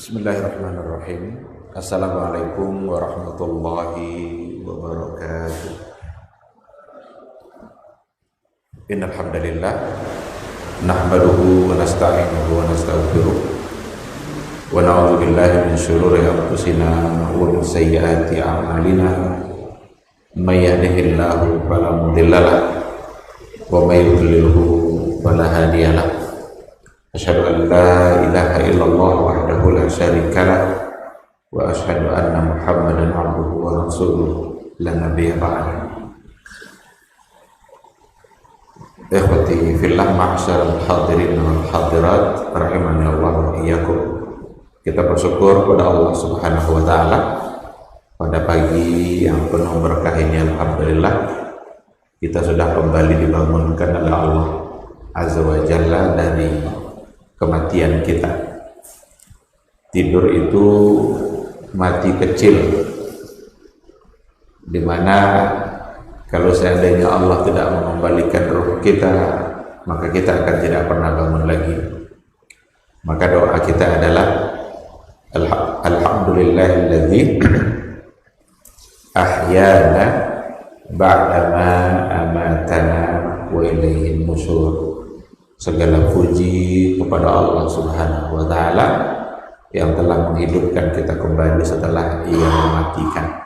Bismillahirrahmanirrahim. Assalamualaikum warahmatullahi wabarakatuh. Innal hamdalillah nahmaduhu wa nasta'inuhu wa nastaghfiruh wa na'udzu billahi min shururi anfusina wa min sayyiati a'malina. May yahdihillahu fala mudilla lahu wa may yudlilhu fala hadiya lahu. Asyhadu an la ilaha illallah wahdahu la syarika lah wa asyhadu anna Muhammadan abduhu wa rasuluh la nabiyya ba'da. Ikhwati fillah, ma'asyiral hadirin wal hadirat rahimani Allah wa iyyakum. Kita bersyukur kepada Allah Subhanahu wa taala pada pagi yang penuh berkah ini. Alhamdulillah kita sudah kembali dibangunkan oleh Allah Azza wa Jalla dari kematian kita. Tidur itu mati kecil, dimana kalau seandainya Allah tidak mengembalikan ruh kita, maka kita akan tidak pernah bangun lagi. Maka doa kita adalah alhamdulillahilladzi ahyana ba'dama amatana wa ilaihin nusyur. Segala puji kepada Allah Subhanahu wa taala yang telah menghidupkan kita kembali setelah Ia mematikan.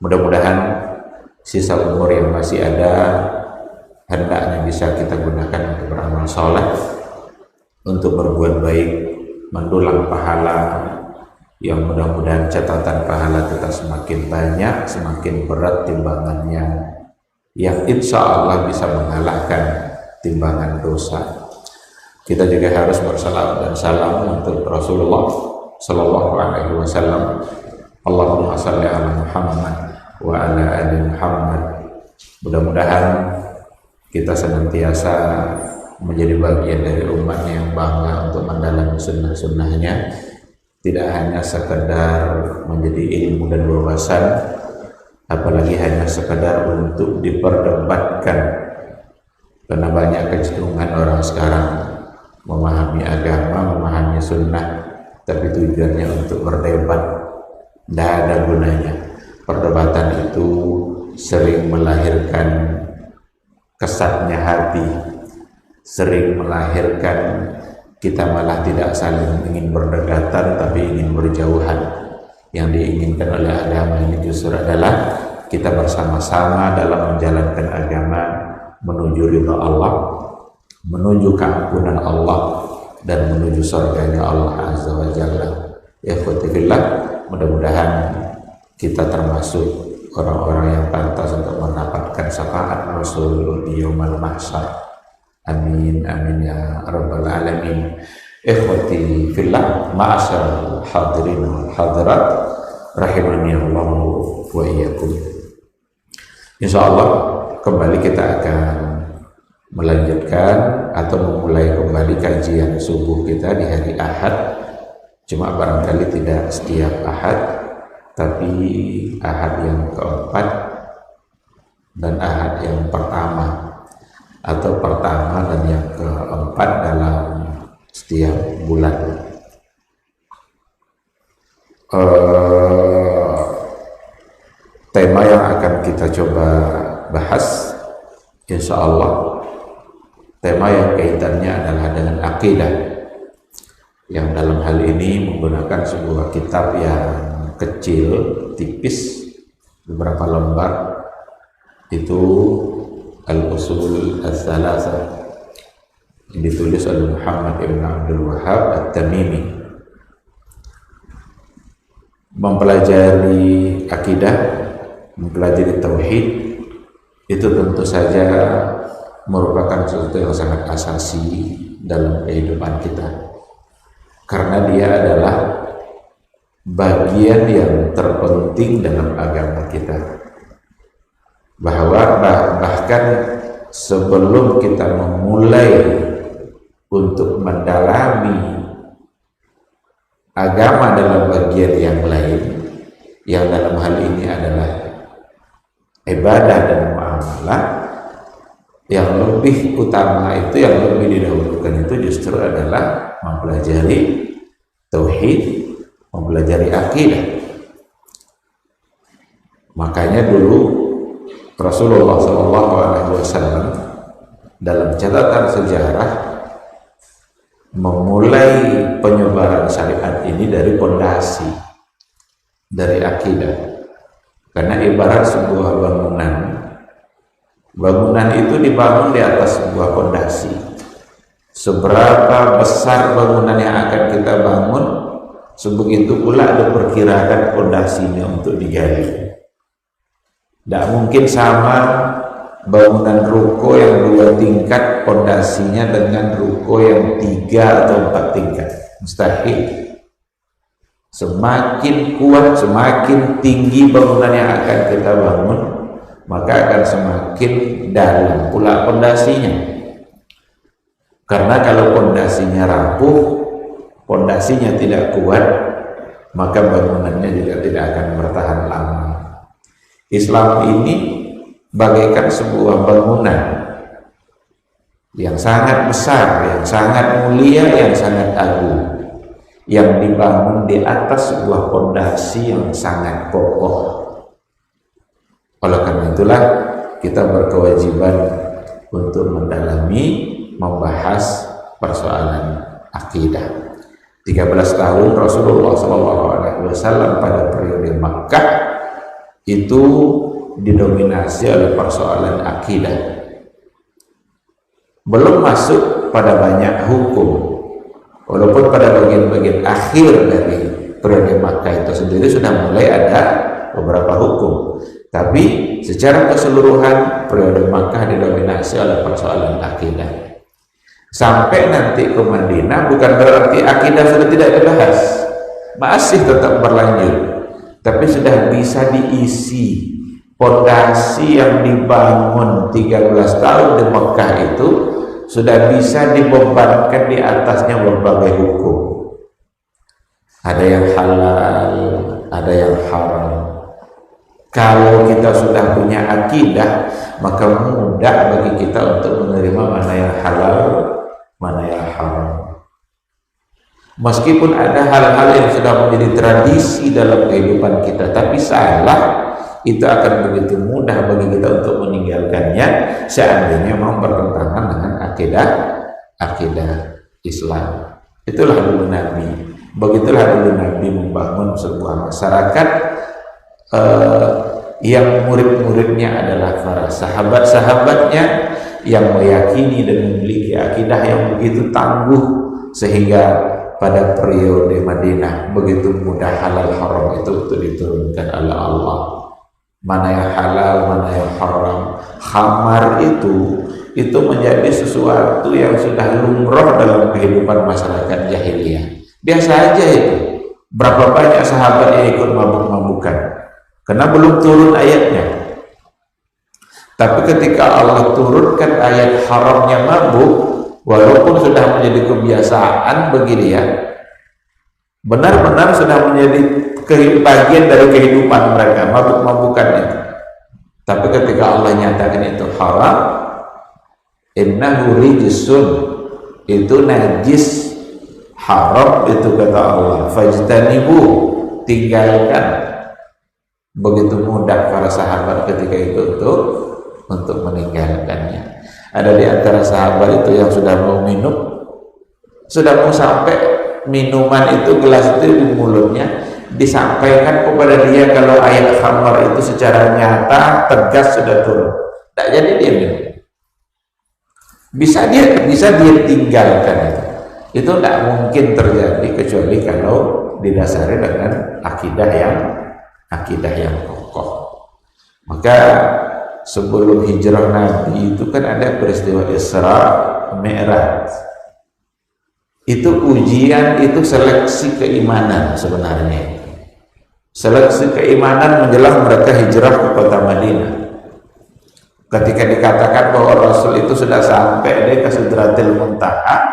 Mudah-mudahan sisa umur yang masih ada hendaknya bisa kita gunakan untuk beramal saleh, untuk berbuat baik, mendulang pahala yang mudah-mudahan catatan pahala kita semakin banyak, semakin berat timbangannya, yang insya Allah bisa mengalahkan timbangan dosa. Kita juga harus bersalawat dan salam untuk Rasulullah Sallallahu Alaihi Wasallam. Allahumma salli ala Muhammad wa ala ali Muhammad. Mudah-mudahan kita senantiasa menjadi bagian dari umat yang bangga untuk mendalami sunnah-sunnahnya, tidak hanya sekedar menjadi ilmu dan wawasan, apalagi hanya sekedar untuk diperdebatkan. Karena banyak kecenderungan orang sekarang memahami agama, memahami sunnah, tapi tujuannya untuk berdebat. Tidak ada gunanya. Perdebatan itu sering melahirkan kesatnya hati, sering melahirkan kita malah tidak saling ingin berdekatan, tapi ingin berjauhan. Yang diinginkan oleh agama ini justru adalah kita bersama-sama dalam menjalankan agama, menuju ridha Allah, menuju keampunan Allah, dan menuju surganya Allah Azza wa Jalla. Ya khutibillah, mudah-mudahan kita termasuk orang-orang yang pantas untuk mendapatkan syafaat Rasul di yaumul mahsyar. Amin amin ya rabbal alamin. Ikhwati fillah, ma'asyiral hadirin wal hadirat rahimani Allah wa iyyakum. Insyaallah kembali kita akan melanjutkan atau memulai kembali kajian subuh kita di hari Ahad. Cuma barangkali tidak setiap Ahad, tapi Ahad yang keempat dan Ahad yang pertama, atau pertama dan yang keempat dalam setiap bulan. Tema yang akan kita coba bahas, insya Allah tema yang kaitannya adalah dengan akidah, yang dalam hal ini menggunakan sebuah kitab yang kecil, tipis, beberapa lembar. Itu Al-Usul Ats-Tsalatsah yang ditulis oleh Muhammad ibn Abdul Wahhab At-Tamimi. Mempelajari akidah, mempelajari tauhid, itu tentu saja merupakan sesuatu yang sangat asasi dalam kehidupan kita, karena dia adalah bagian yang terpenting dalam agama kita. Bahkan sebelum kita memulai untuk mendalami agama dalam bagian yang lain, yang dalam hal ini adalah ibadah dan muamalah, yang lebih utama itu, yang lebih didahulukan itu justru adalah mempelajari tauhid, mempelajari akidah. Makanya dulu Rasulullah SAW dalam catatan sejarah memulai penyebaran syariat ini dari pondasi, dari akidah. Karena ibarat sebuah bangunan itu dibangun di atas sebuah pondasi. Seberapa besar bangunan yang akan kita bangun, sebegitu pula diperkirakan pondasinya untuk digali. Tidak mungkin sama bangunan ruko yang 2 tingkat pondasinya dengan ruko yang 3 atau 4 tingkat. Mustahil. Semakin kuat, semakin tinggi bangunan yang akan kita bangun, maka akan semakin dalam pula pondasinya. Karena kalau pondasinya rapuh, pondasinya tidak kuat, maka bangunannya juga tidak akan bertahan lama. Islam ini bagaikan sebuah bangunan yang sangat besar, yang sangat mulia, yang sangat agung, yang dibangun di atas sebuah pondasi yang sangat kokoh. Oleh karena itulah kita berkewajiban untuk mendalami, membahas persoalan akidah. 13 tahun Rasulullah SAW pada periode Makkah itu didominasi oleh persoalan akidah. Belum masuk pada banyak hukum, walaupun pada bagian-bagian akhir dari periode Makkah itu sendiri sudah mulai ada beberapa hukum, tapi secara keseluruhan periode Makkah didominasi oleh persoalan akidah. Sampai nanti ke Madinah bukan berarti akidah sudah tidak dibahas, masih tetap berlanjut, tapi sudah bisa diisi. Pondasi yang dibangun 13 tahun di Mekah itu sudah bisa dibebankan di atasnya berbagai hukum. Ada yang halal, ada yang haram. Kalau kita sudah punya akidah, maka mudah bagi kita untuk menerima mana yang halal, mana yang haram. Meskipun ada hal-hal yang sudah menjadi tradisi dalam kehidupan kita, tapi salah, itu akan begitu mudah bagi kita untuk meninggalkannya seandainya mau bertentangan dengan akidah Islam. Itulah dulu Nabi. Begitulah dulu Nabi membangun sebuah masyarakat yang murid-muridnya adalah para sahabat-sahabatnya yang meyakini dan memiliki akidah yang begitu tangguh, sehingga pada periode Madinah begitu mudah halal haram itu diturunkan oleh Allah. Mana yang halal, mana yang haram. Khamar itu menjadi sesuatu yang sudah lumrah dalam kehidupan masyarakat jahiliyah. Biasa aja itu. Berapa banyak sahabat yang ikut mabuk-mabukan karena belum turun ayatnya. Tapi ketika Allah turunkan ayat haramnya mabuk, walaupun sudah menjadi kebiasaan bagi dia, benar-benar sudah menjadi bagian dari kehidupan mereka, mabuk-mabukan itu. Tapi ketika Allah nyatakan itu haram, innahu rijsun, itu najis, haram itu kata Allah, fajtanibu, tinggalkan. Begitu mudah para sahabat ketika itu untuk meninggalkannya. Ada di antara sahabat itu yang sudah mau minum, sudah mau sampai minuman itu, gelas itu di mulutnya, disampaikan kepada dia kalau ayat khamar itu secara nyata tegas sudah turun, tak jadi dia minum. Bisa dia tinggalkan itu tidak mungkin terjadi kecuali kalau didasari dengan akidah yang kokoh. Maka sebelum hijrah Nabi itu kan ada peristiwa Isra Mi'raj. Itu ujian, itu seleksi keimanan sebenarnya. Seleksi keimanan menjelang mereka hijrah ke kota Madinah. Ketika dikatakan bahwa Rasul itu sudah sampai ke Sidratil Muntaha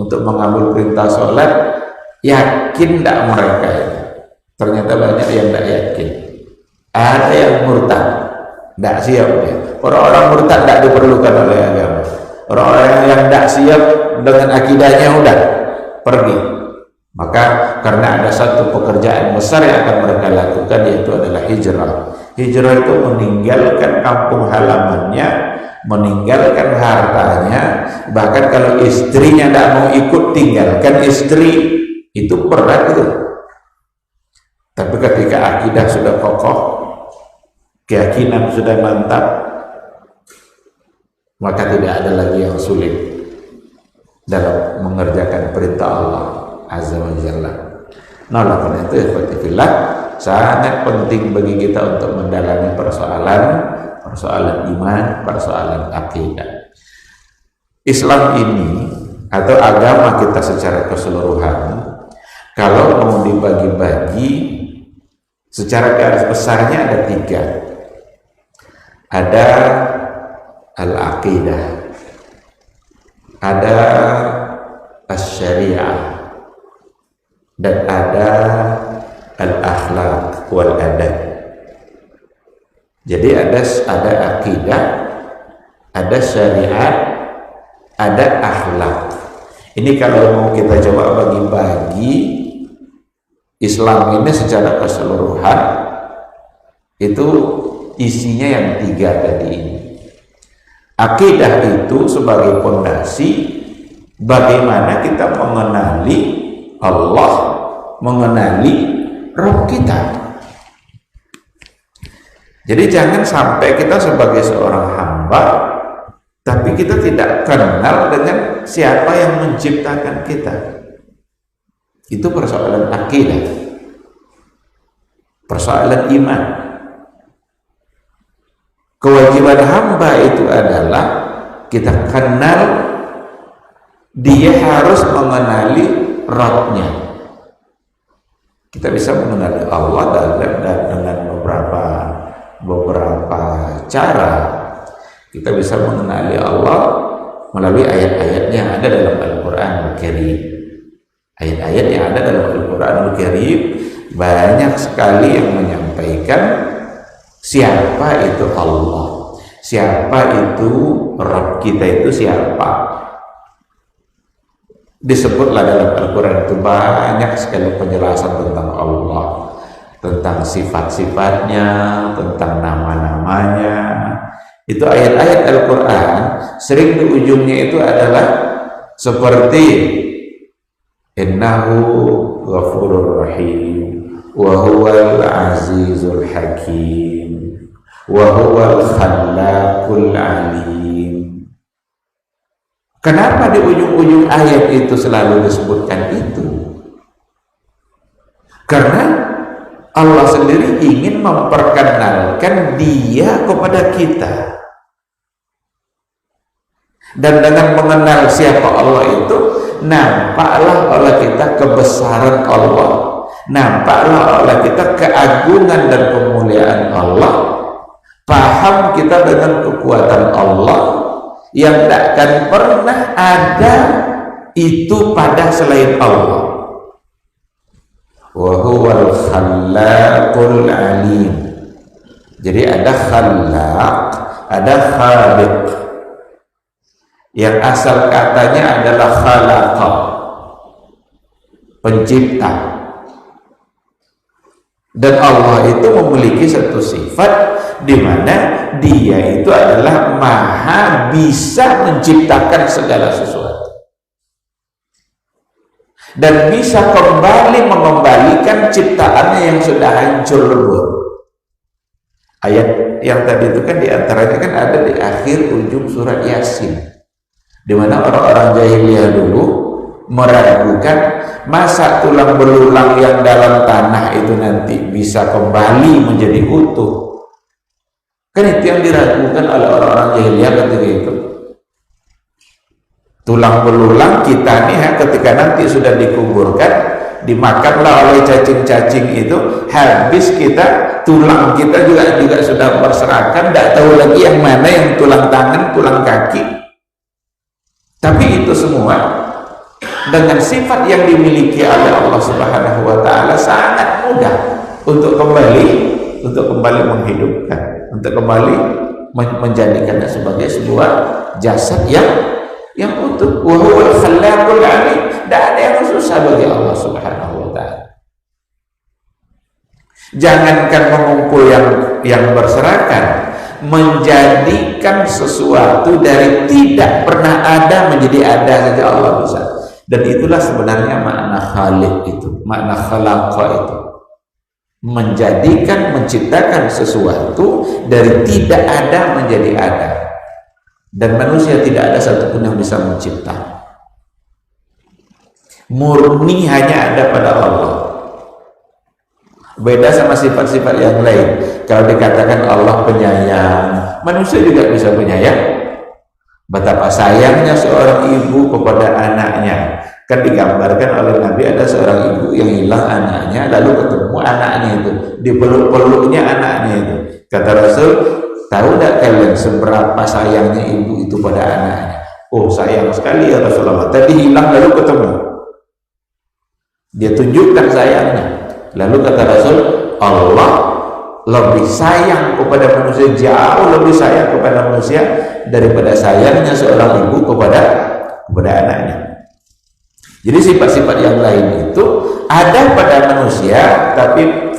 untuk mengambil perintah sholat, yakin tidak mereka itu? Ternyata banyak yang tidak yakin. Ada yang murtad, tidak siap dia. Orang-orang murtad tidak diperlukan oleh agama. Orang-orang yang tidak siap dengan akidahnya udah pergi. Maka karena ada satu pekerjaan besar yang akan mereka lakukan, yaitu adalah hijrah. Hijrah itu meninggalkan kampung halamannya, meninggalkan hartanya, bahkan kalau istrinya tidak mau ikut, tinggalkan istri. Itu berat itu. Tapi ketika akidah sudah kokoh, keyakinan sudah mantap, maka tidak ada lagi yang sulit dalam mengerjakan perintah Allah Azza wa Jalla. Nah, karena itu ikhwatifillah, sangat penting bagi kita untuk mendalami persoalan iman, persoalan akidah. Islam ini atau agama kita secara keseluruhan, kalau mau dibagi-bagi secara garis besarnya ada 3. Ada al-aqidah, ada as-syariah, dan ada al-akhlaq wal adab. Jadi ada akidah, ada syariat, ada akhlak. Ini kalau mau kita coba bagi-bagi Islam ini secara keseluruhan, itu isinya yang 3 tadi ini. Akidah itu sebagai fondasi bagaimana kita mengenali Allah, mengenali Rabb kita. Jadi jangan sampai kita sebagai seorang hamba, tapi kita tidak kenal dengan siapa yang menciptakan kita. Itu persoalan akidah, persoalan iman. Kewajiban hamba itu adalah kita kenal, dia harus mengenali Rabb-nya. Kita bisa mengenali Allah dengan beberapa cara. Kita bisa mengenali Allah melalui ayat-ayat yang ada dalam Al-Quran Al-Karim. Ayat-ayat yang ada dalam Al-Quran Al-Karim banyak sekali yang menyampaikan siapa itu Allah, siapa itu Rabb kita, itu siapa. Disebutlah dalam Al-Quran itu banyak sekali penjelasan tentang Allah, tentang sifat-sifatnya, tentang nama-namanya. Itu ayat-ayat Al-Quran sering di ujungnya itu adalah seperti innahu ghafurur rahim wa huwal azizul hakim wa huwal khallaqul alim. Kenapa di ujung-ujung ayat itu selalu disebutkan itu? Karena Allah sendiri ingin memperkenalkan Dia kepada kita. Dan dengan mengenal siapa Allah itu, nampaklah oleh kita kebesaran Allah, nampaklah oleh kita keagungan dan kemuliaan Allah, paham kita dengan kekuatan Allah yang tak akan pernah ada itu pada selain Allah. Wa huwal khallaqul alim. Jadi ada khallaq, ada khaliq. Yang asal katanya adalah khalaqa, pencipta. Dan Allah itu memiliki satu sifat di mana Dia itu adalah maha bisa menciptakan segala sesuatu dan bisa kembali mengembalikan ciptaannya yang sudah hancur lebur. Ayat yang tadi itu kan diantaranya kan ada di akhir ujung surat Yasin, di mana orang-orang jahiliyah dulu meragukan masa tulang belulang yang dalam tanah itu nanti bisa kembali menjadi utuh. Kan itu yang diragukan oleh orang-orang jahiliyah ketika itu. Tulang belulang kita nih ketika nanti sudah dikuburkan, dimakanlah oleh cacing-cacing itu, habis kita, tulang kita juga sudah berserakan, tidak tahu lagi yang mana yang tulang tangan, tulang kaki. Tapi itu semua dengan sifat yang dimiliki oleh Allah Subhanahu wa taala sangat mudah untuk kembali menghidupkan, untuk kembali menjadikannya sebagai sebuah jasad yang utuh. Wa huwal khallaqul alim. Tidak ada yang susah bagi Allah Subhanahu wa ta'ala. Jangankan mengumpul yang berserakan, menjadikan sesuatu dari tidak pernah ada menjadi ada saja Allah bisa. Dan itulah sebenarnya makna khaliq itu, makna khalaqa itu. Menjadikan, menciptakan sesuatu dari tidak ada menjadi ada. Dan manusia tidak ada satupun yang bisa mencipta. Murni hanya ada pada Allah. Beda sama sifat-sifat yang lain. Kalau dikatakan Allah penyayang, manusia juga bisa penyayang. Betapa sayangnya seorang ibu kepada anaknya. Kan digambarkan oleh Nabi, ada seorang ibu yang hilang anaknya, lalu ketemu anaknya itu, dipeluk-peluknya anaknya itu. Kata Rasul, tahu tidak kalian seberapa sayangnya ibu itu pada anaknya? Oh, sayang sekali ya Rasulullah. Tadi hilang lalu ketemu. Dia tunjukkan sayangnya. Lalu kata Rasul, Allah lebih sayang kepada manusia, jauh lebih sayang kepada manusia daripada sayangnya seorang ibu kepada anaknya. Jadi sifat-sifat yang lain itu ada pada manusia, tapi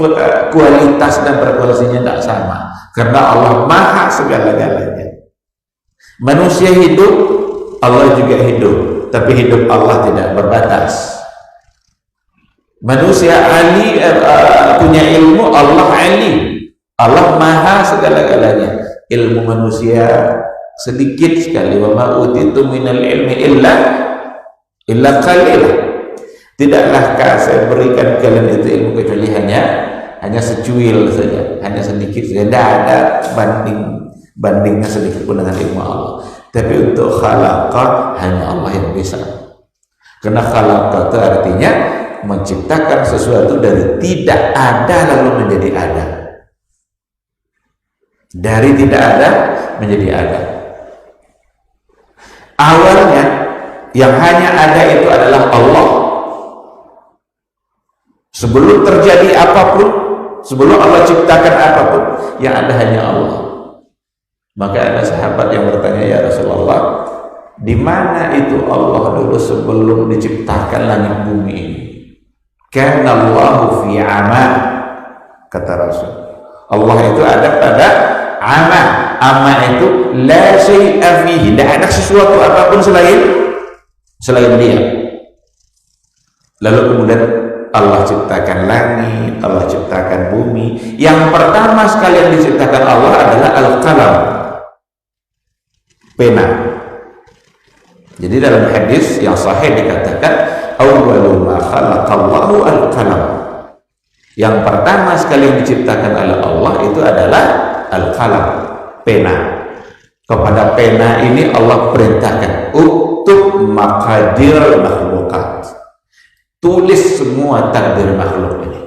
kualitas dan frekuensinya tidak sama. Karena Allah maha segala-galanya. Manusia hidup, Allah juga hidup, tapi hidup Allah tidak berbatas. Manusia punya ilmu, Allah alim. Allah maha segala-galanya. Ilmu manusia sedikit sekali. Wa ma utitu minal ilmi illa qalila. Tidaklah saya berikan kalian itu ilmu kecuali hanya secuil saja, hanya sedikit saja. Tidak ada bandingnya sedikit pun dengan ilmu Allah. Tapi untuk khalaqa hanya Allah yang bisa. Karena khalaqa itu artinya menciptakan sesuatu dari tidak ada lalu menjadi ada. Dari tidak ada menjadi ada. Awalnya yang hanya ada itu adalah Allah. Sebelum terjadi apapun, sebelum Allah ciptakan apapun, yang ada hanya Allah. Maka ada sahabat yang bertanya, ya Rasulullah, di mana itu Allah dulu sebelum diciptakan langit bumi ini? Kana Allahu fi aman, kata Rasul. Allah itu ada pada aman. Aman itu la syai'a fihi, tidak ada sesuatu apapun selain dia. Lalu kemudian Allah ciptakan langit, Allah ciptakan bumi. Yang pertama sekali yang diciptakan Allah adalah al-qalam, pena. Jadi dalam hadis yang sahih dikatakan awwalu ma khalaqallahu al-qalam. Yang pertama sekali yang diciptakan oleh Allah itu adalah al-qalam, pena. Kepada pena ini Allah perintahkan uktub maqadir makhluqat. Tulis semua takdir makhluk ini.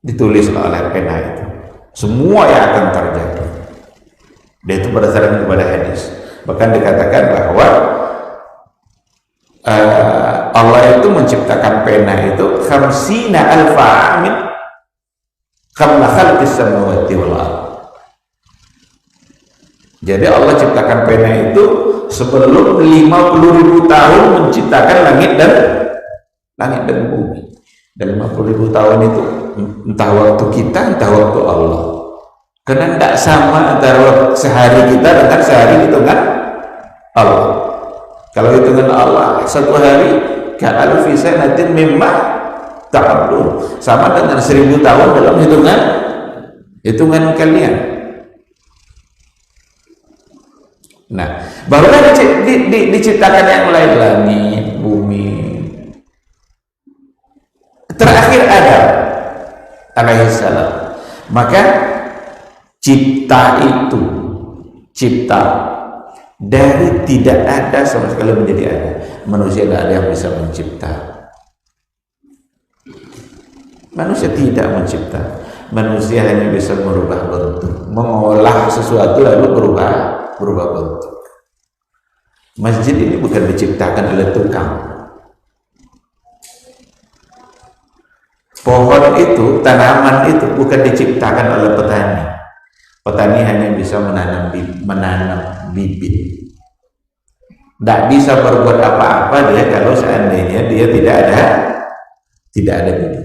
Ditulis oleh pena itu. Semua yang akan terjadi. Dan itu berdasarkan kepada hadis. Bahkan dikatakan bahwa Allah itu menciptakan pena itu khamsina alfa amin qabla khalqis samawati wal ardh. Jadi Allah ciptakan pena itu sebelum 50.000 tahun menciptakan langit dan bumi. Dan 50.000 tahun itu entah waktu kita, entah waktu Allah. Karena tidak sama antara sehari kita dengan sehari hitungan Allah. Kalau hitungan Allah satu hari ka'alfi sanatin mimma ta'udun, sama dengan 1000 tahun dalam hitungan kalian. Nah, barulah diciptakan yang lain, langit, bumi. Terakhir Adam alaihissalam. Maka cipta dari tidak ada sama sekali menjadi ada. Manusia tidak ada yang bisa mencipta. Manusia tidak mencipta. Manusia hanya bisa merubah bentuk, mengolah sesuatu lalu berubah bentuk. Masjid ini bukan diciptakan oleh tukang. Pohon itu, tanaman itu bukan diciptakan oleh petani. Petani hanya bisa menanam bibit. Tidak bisa berbuat apa-apa dia kalau seandainya dia tidak ada gigi.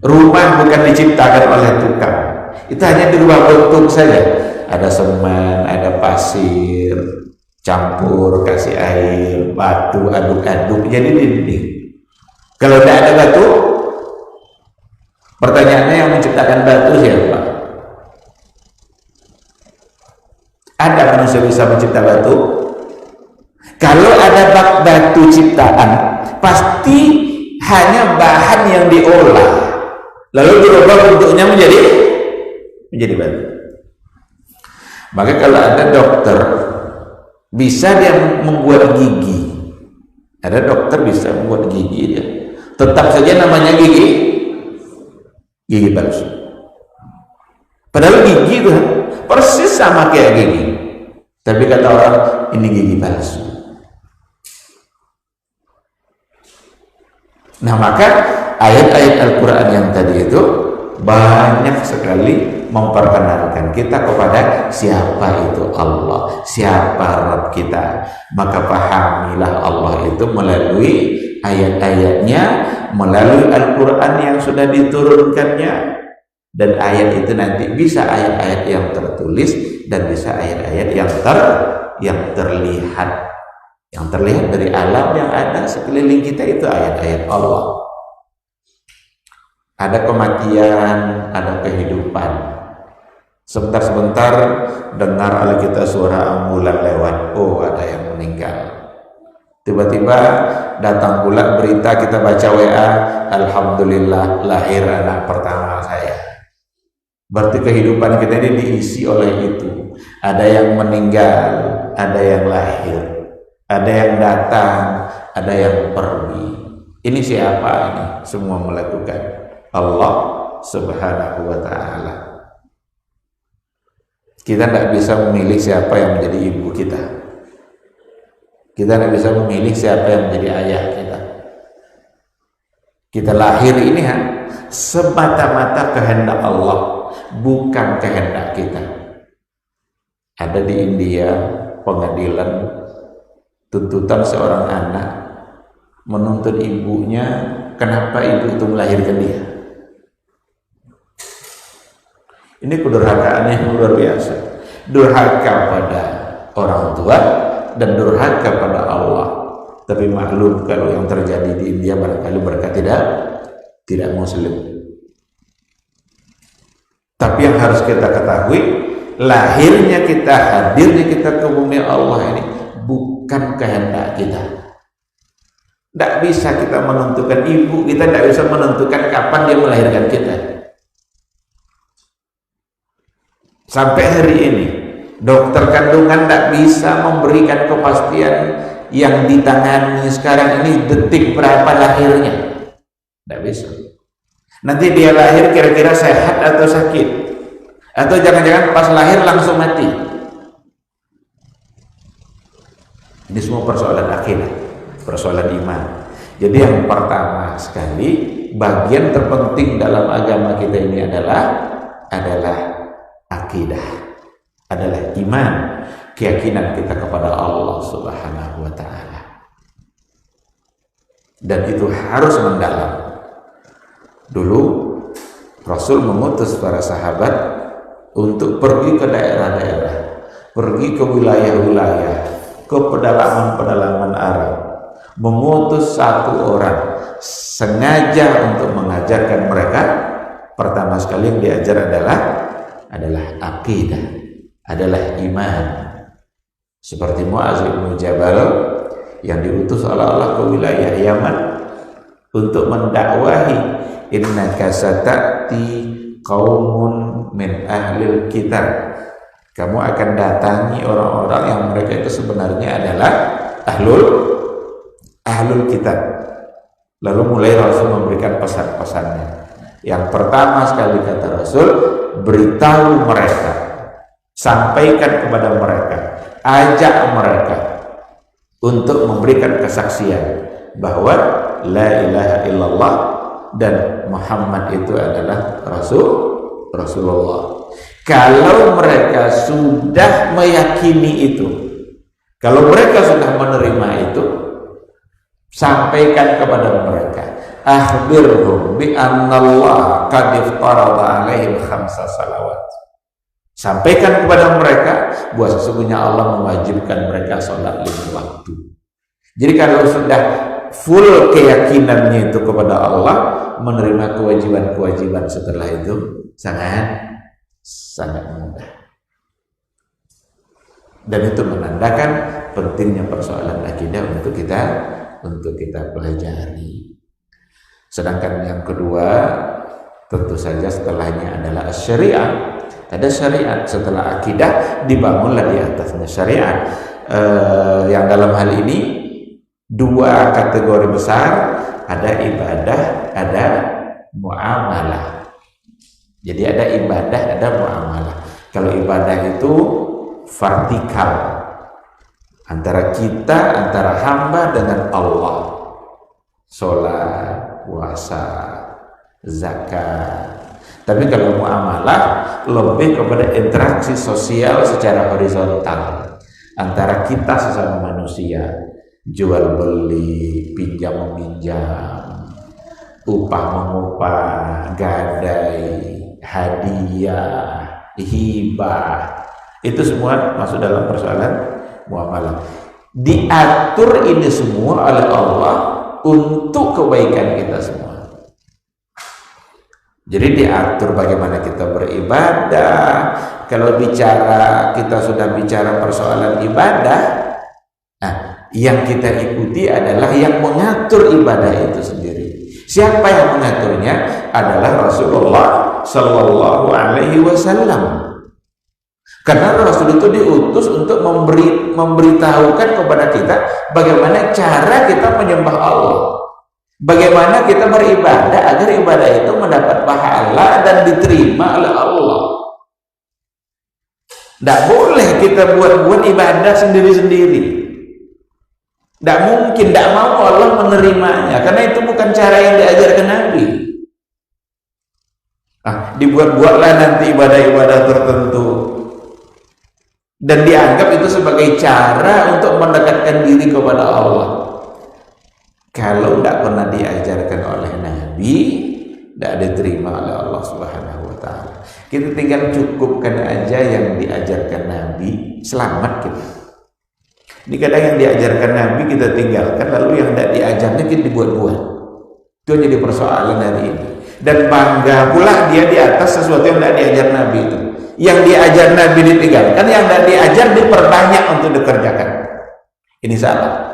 Rumah bukan diciptakan oleh tukang, itu hanya dirubah bentuk saja. Ada semen, ada pasir, campur, kasih air, batu, aduk-aduk jadi dinding. Kalau tidak ada batu, pertanyaannya yang menciptakan batu siapa? Ada manusia bisa mencipta batu? Kalau ada batu ciptaan, pasti hanya bahan yang diolah, lalu dirubah bentuknya menjadi batu. Maka kalau ada dokter bisa dia membuat gigi, ada dokter bisa membuat gigi dia, tetap saja namanya gigi palsu. Padahal gigi itu persis sama kayak gigi, tapi kata orang ini gigi palsu. Nah, maka ayat-ayat Al-Quran yang tadi itu banyak sekali memperkenalkan kita kepada siapa itu Allah, siapa Rabb kita. Maka pahamilah Allah itu melalui ayat-ayatnya, melalui Al-Quran yang sudah diturunkannya, dan ayat itu nanti bisa ayat-ayat yang tertulis dan bisa ayat-ayat yang terlihat. Yang terlihat dari alam yang ada sekeliling kita itu ayat-ayat Allah. Ada kematian, ada kehidupan. Sebentar-sebentar dengar oleh kita suara ambulan lewat, oh ada yang meninggal. Tiba-tiba datang pula berita, kita baca WA, alhamdulillah lahir anak pertama saya. Berarti kehidupan kita ini diisi oleh itu. Ada yang meninggal, ada yang lahir, ada yang datang, ada yang pergi. Ini siapa ini? Semua melakukan Allah Subhanahu wa ta'ala. Kita tidak bisa memilih siapa yang menjadi ibu kita. Kita tidak bisa memilih siapa yang menjadi ayah kita. Kita lahir ini semata-mata kehendak Allah, bukan kehendak kita. Ada di India pengadilan, tuntutan seorang anak menuntut ibunya, kenapa ibu itu melahirkan dia. Ini kedurhakaan yang luar biasa. Durhaka pada orang tua dan durhaka pada Allah. Tapi maklum kalau yang terjadi di India barangkali mereka tidak muslim. Tapi yang harus kita ketahui, lahirnya kita, hadirnya kita ke bumi Allah ini bukan kehendak kita. Tidak bisa kita menentukan, ibu kita tidak bisa menentukan kapan dia melahirkan kita. Sampai hari ini dokter kandungan tidak bisa memberikan kepastian yang ditangani sekarang ini detik berapa lahirnya. Tidak bisa. Nanti dia lahir kira-kira sehat atau sakit, atau jangan-jangan pas lahir langsung mati. Ini semua persoalan akidah, persoalan iman. Jadi yang pertama sekali, bagian terpenting dalam agama kita ini adalah akidah, adalah iman, keyakinan kita kepada Allah Subhanahu wa ta'ala. Dan itu harus mendalam. Dulu Rasul mengutus para sahabat untuk pergi ke daerah-daerah, pergi ke wilayah-wilayah, ke pedalaman-pedalaman Arab, mengutus satu orang sengaja untuk mengajarkan mereka. Pertama sekali yang diajar adalah akidah, adalah iman. Seperti Mu'adz bin Jabal yang diutus oleh Allah ke wilayah Yaman untuk mendakwahi, innaka sata'ti qaumun min ahlil kitab. Kamu akan datangi orang-orang yang mereka itu sebenarnya adalah ahlul kitab. Lalu mulai Rasul memberikan pesan-pesannya. Yang pertama sekali kata Rasul, beritahu mereka, sampaikan kepada mereka, ajak mereka untuk memberikan kesaksian bahwa la ilaha illallah dan Muhammad itu adalah Rasulullah. Kalau mereka sudah meyakini itu, kalau mereka sudah menerima itu, sampaikan kepada mereka, akhbirhum bi annallaha qad iftarada alaihim khamsa salawat. Sampaikan kepada mereka bahwa sesungguhnya Allah mewajibkan mereka sholat 5 waktu. Jadi kalau sudah full keyakinannya itu kepada Allah, menerima kewajiban-kewajiban setelah itu sangat mudah. Dan itu menandakan pentingnya persoalan akidah untuk kita pelajari. Sedangkan yang kedua, tentu saja setelahnya adalah syariat. Ada syariat, setelah akidah dibangunlah di atasnya syariat. Yang dalam hal ini 2 kategori besar, ada ibadah, ada muamalah. Jadi ada ibadah, ada muamalah. Kalau ibadah itu vertikal, antara kita, antara hamba dengan Allah. Sholat, puasa, zakat. Tapi kalau muamalah lebih kepada interaksi sosial secara horizontal antara kita sesama manusia, jual beli, pinjam meminjam, upah mengupah, gadai, hadiah, hibah, itu semua masuk dalam persoalan muamalah. Diatur ini semua oleh Allah untuk kebaikan kita semua. Jadi diatur bagaimana kita beribadah. Kalau kita sudah bicara persoalan ibadah, nah, yang kita ikuti adalah yang mengatur ibadah itu sendiri. Siapa yang mengaturnya? Adalah Rasulullah Sallallahu Alaihi Wasallam. Karena Rasul itu diutus untuk memberitahukan kepada kita bagaimana cara kita menyembah Allah. Bagaimana kita beribadah agar ibadah itu mendapat pahala dan diterima oleh Allah. Tidak boleh kita buat ibadah sendiri-sendiri. Tidak mungkin, tidak mau Allah menerimanya, karena itu bukan cara yang diajarkan Nabi. Dibuat-buatlah nanti ibadah-ibadah tertentu dan dianggap itu sebagai cara untuk mendekatkan diri kepada Allah. Kalau tidak pernah diajarkan oleh Nabi, tidak diterima oleh Allah Subhanahu wa Ta'ala. Kita tinggal cukupkan aja yang diajarkan Nabi, selamat kita. Ini kadang yang diajarkan Nabi kita tinggalkan, lalu yang tidak diajarnya kita dibuat-buat. Itu jadi persoalan hari ini. Dan bangga pula dia di atas sesuatu yang tidak diajar Nabi itu. Yang diajar Nabi ditinggalkan, yang tidak diajar diperbanyak untuk dikerjakan. Ini salah.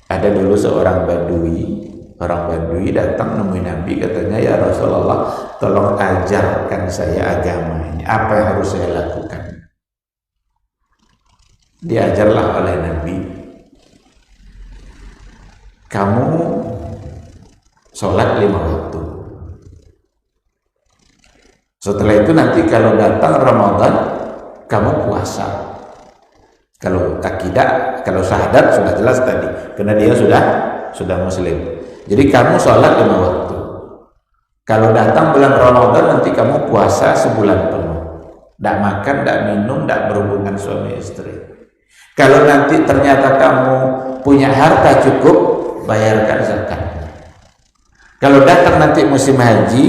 Ada dulu seorang orang Badui datang nemui Nabi, katanya, ya Rasulullah, tolong ajarkan saya agamanya, apa yang harus saya lakukan. Diajarlah oleh Nabi, kamu sholat 5 waktu. Setelah itu nanti kalau datang Ramadan, kamu puasa. Kalau akidah, kalau syahadat sudah jelas tadi, karena dia sudah muslim. Jadi kamu sholat 5 waktu. Kalau datang bulan Ramadan, nanti kamu puasa sebulan penuh. Tidak makan, tidak minum, tidak berhubungan suami istri. Kalau nanti ternyata kamu punya harta cukup, bayarkan zakatnya. Kalau datang nanti musim haji,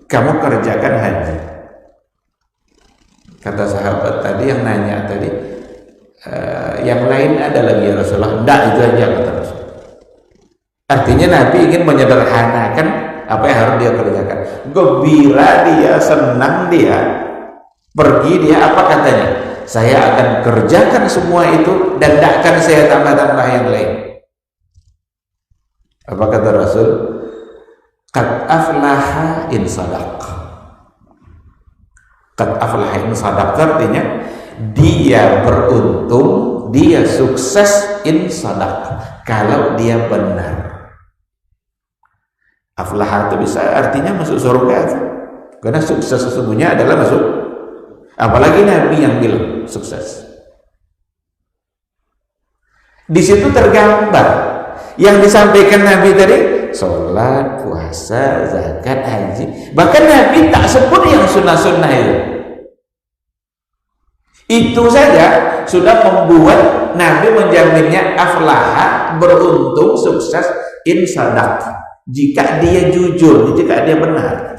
kamu kerjakan haji. Kata sahabat tadi yang nanya tadi, yang lain ada lagi ya Rasulullah? Tidak, itu aja kata Rasul. Artinya Nabi ingin menyederhanakan apa yang harus dia kerjakan. Gembira dia, senang dia, pergi dia, apa katanya? Saya akan kerjakan semua itu dan tidak akan saya tambah-tambah yang lain. Apa kata Rasul? Qad aflaha in sadaq. Qad aflaha in sadaq artinya dia beruntung, dia sukses in sadaq kalau dia benar. Aflaha itu bisa artinya masuk surga, karena sukses sesungguhnya adalah masuk. Apalagi Nabi yang bilang sukses. Di situ tergambar yang disampaikan Nabi tadi, sholat, puasa, zakat, haji. Bahkan Nabi tak sebut yang sunnah-sunnah itu. Itu saja sudah membuat Nabi menjaminnya aflaha, beruntung, sukses, insadak. Jika dia jujur, jika dia benar.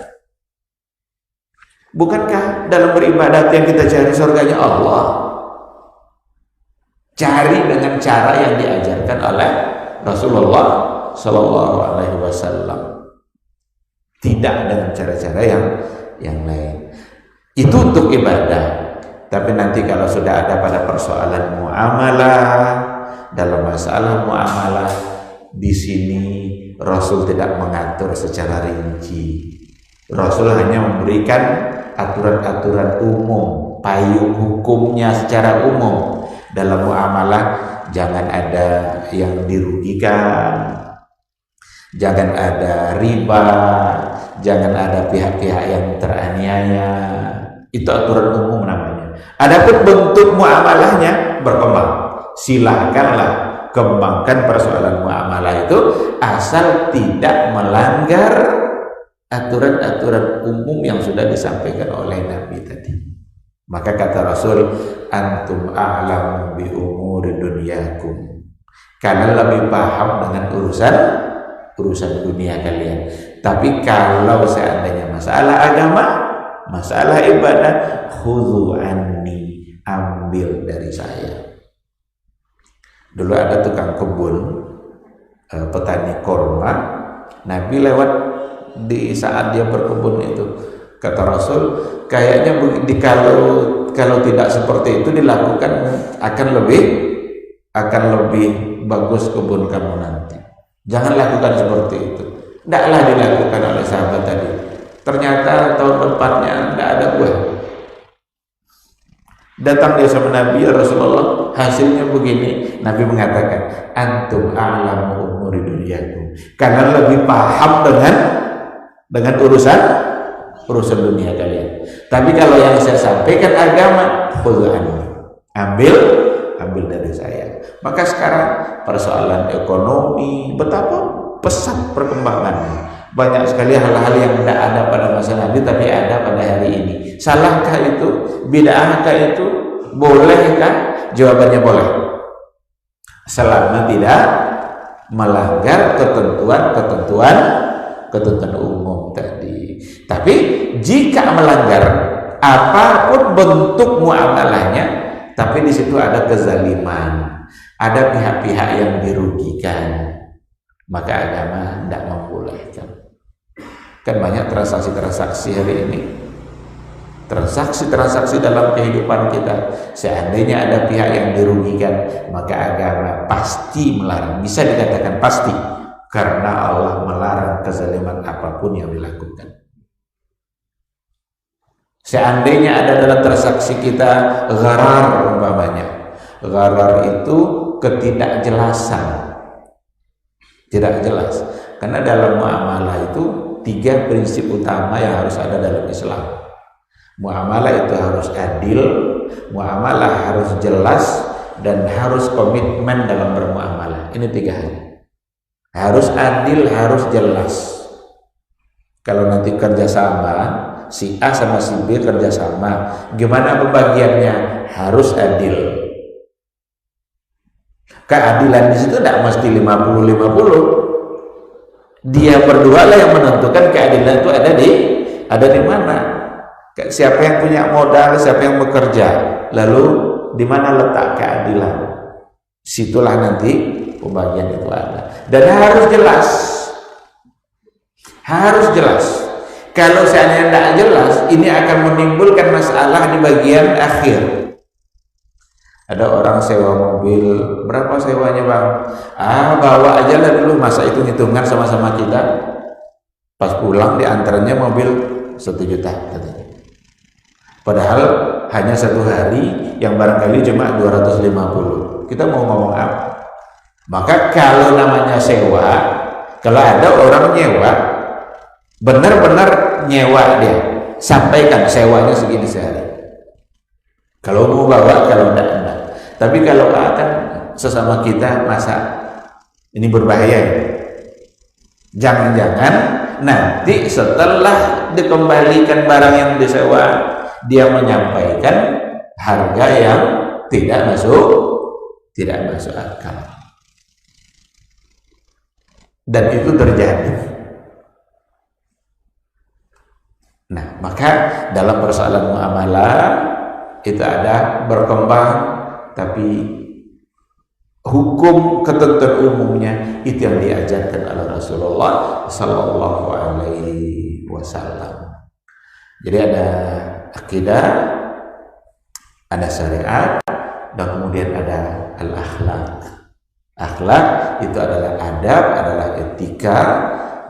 Bukankah dalam beribadat yang kita cari surganya Allah? Cari dengan cara yang diajarkan oleh Rasulullah Sallallahu Alaihi Wasallam. Tidak dengan cara-cara yang lain. Itu untuk ibadah. Tapi nanti kalau sudah ada pada persoalan muamalah, dalam masalah muamalah, di sini Rasul tidak mengatur secara rinci. Rasul hanya memberikan aturan-aturan umum, payung hukumnya secara umum. Dalam muamalah jangan ada yang dirugikan, jangan ada riba, jangan ada pihak-pihak yang teraniaya. Itu aturan umum namanya. Adapun bentuk muamalahnya berkembang. Silahkanlah kembangkan persoalan muamalah itu asal tidak melanggar aturan-aturan umum yang sudah disampaikan oleh Nabi tadi. Maka kata Rasul, antum a'lamu bi umuri dunyakum. Kalian lebih paham dengan urusan dunia kalian. Tapi kalau seandainya masalah agama, masalah ibadah, khudhu anni, ambil dari saya. Dulu ada tukang kebun, petani korma. Nabi lewat di saat dia berkebun itu, kata Rasul, kayaknya kalau tidak seperti itu dilakukan akan lebih bagus kebun kamu nanti. Jangan lakukan seperti itu. Tidaklah dilakukan oleh sahabat tadi. Ternyata tahun depannya tidak ada buah. Datang dia sama Nabi, ya Rasulullah, hasilnya begini. Nabi mengatakan, antum a'lamu umuri dunyakum. Karena lebih paham dengan urusan dunia kalian. Tapi kalau yang saya sampaikan agama, khudhu anni, ambil dari saya. Maka sekarang persoalan ekonomi, betapa pesat perkembangannya. Banyak sekali hal-hal yang tidak ada pada masa Nabi tapi ada pada hari ini. Salahkah itu? Bid'ahkah itu? Bolehkah? Jawabannya boleh. Selama tidak melanggar ketentuan umum tadi. Tapi jika melanggar apapun bentuk muamalahnya, tapi di situ ada kezaliman, ada pihak-pihak yang dirugikan, maka agama tidak membolehkan. Kan banyak transaksi-transaksi hari ini, transaksi dalam kehidupan kita. Seandainya ada pihak yang dirugikan, maka agama pasti melarang. Bisa dikatakan pasti, karena Allah melarang kezaliman apapun yang dilakukan. Seandainya ada dalam transaksi kita gharar umpamanya, gharar itu ketidakjelasan, tidak jelas. Karena dalam muamalah itu 3 prinsip utama yang harus ada dalam Islam. Muamalah itu harus adil, muamalah harus jelas, dan harus komitmen dalam bermuamalah. Ini 3 hal. Harus adil, harus jelas. Kalau nanti kerjasama, si A sama si B kerjasama, gimana pembagiannya? Harus adil. Keadilan di situ tidak mesti 50-50. Dia berdua lah yang menentukan keadilan itu ada di mana. Siapa yang punya modal, siapa yang bekerja, lalu di mana letak keadilan? Situlah nanti pembagian itu ada. Dan harus jelas. Harus jelas. Kalau seandainya tidak jelas, ini akan menimbulkan masalah di bagian akhir. Ada orang sewa mobil, berapa sewanya bang? Bawa aja lah dulu, masa itu hitungan sama-sama kita. Pas pulang diantaranya mobil 1 juta katanya. Padahal hanya 1 hari yang barangkali cuma 250. Kita mau ngomong apa? Maka kalau namanya sewa, kalau ada orang nyewa, benar-benar nyewa dia, sampaikan sewanya segini sehari. Kalau mau bawa, kalau enggak. Tapi kalau akan sesama kita, masa ini berbahaya ya? Jangan-jangan nanti setelah dikembalikan barang yang disewa, dia menyampaikan harga yang tidak masuk akal. Dan itu terjadi. Nah, maka dalam persoalan muamalah itu ada berkembang, tapi hukum ketentuan umumnya itu yang diajarkan oleh Rasulullah Sallallahu Alaihi Wasallam. Jadi ada akidah, ada syariat, dan kemudian ada al-akhlak. Akhlak itu adalah adab, adalah etika,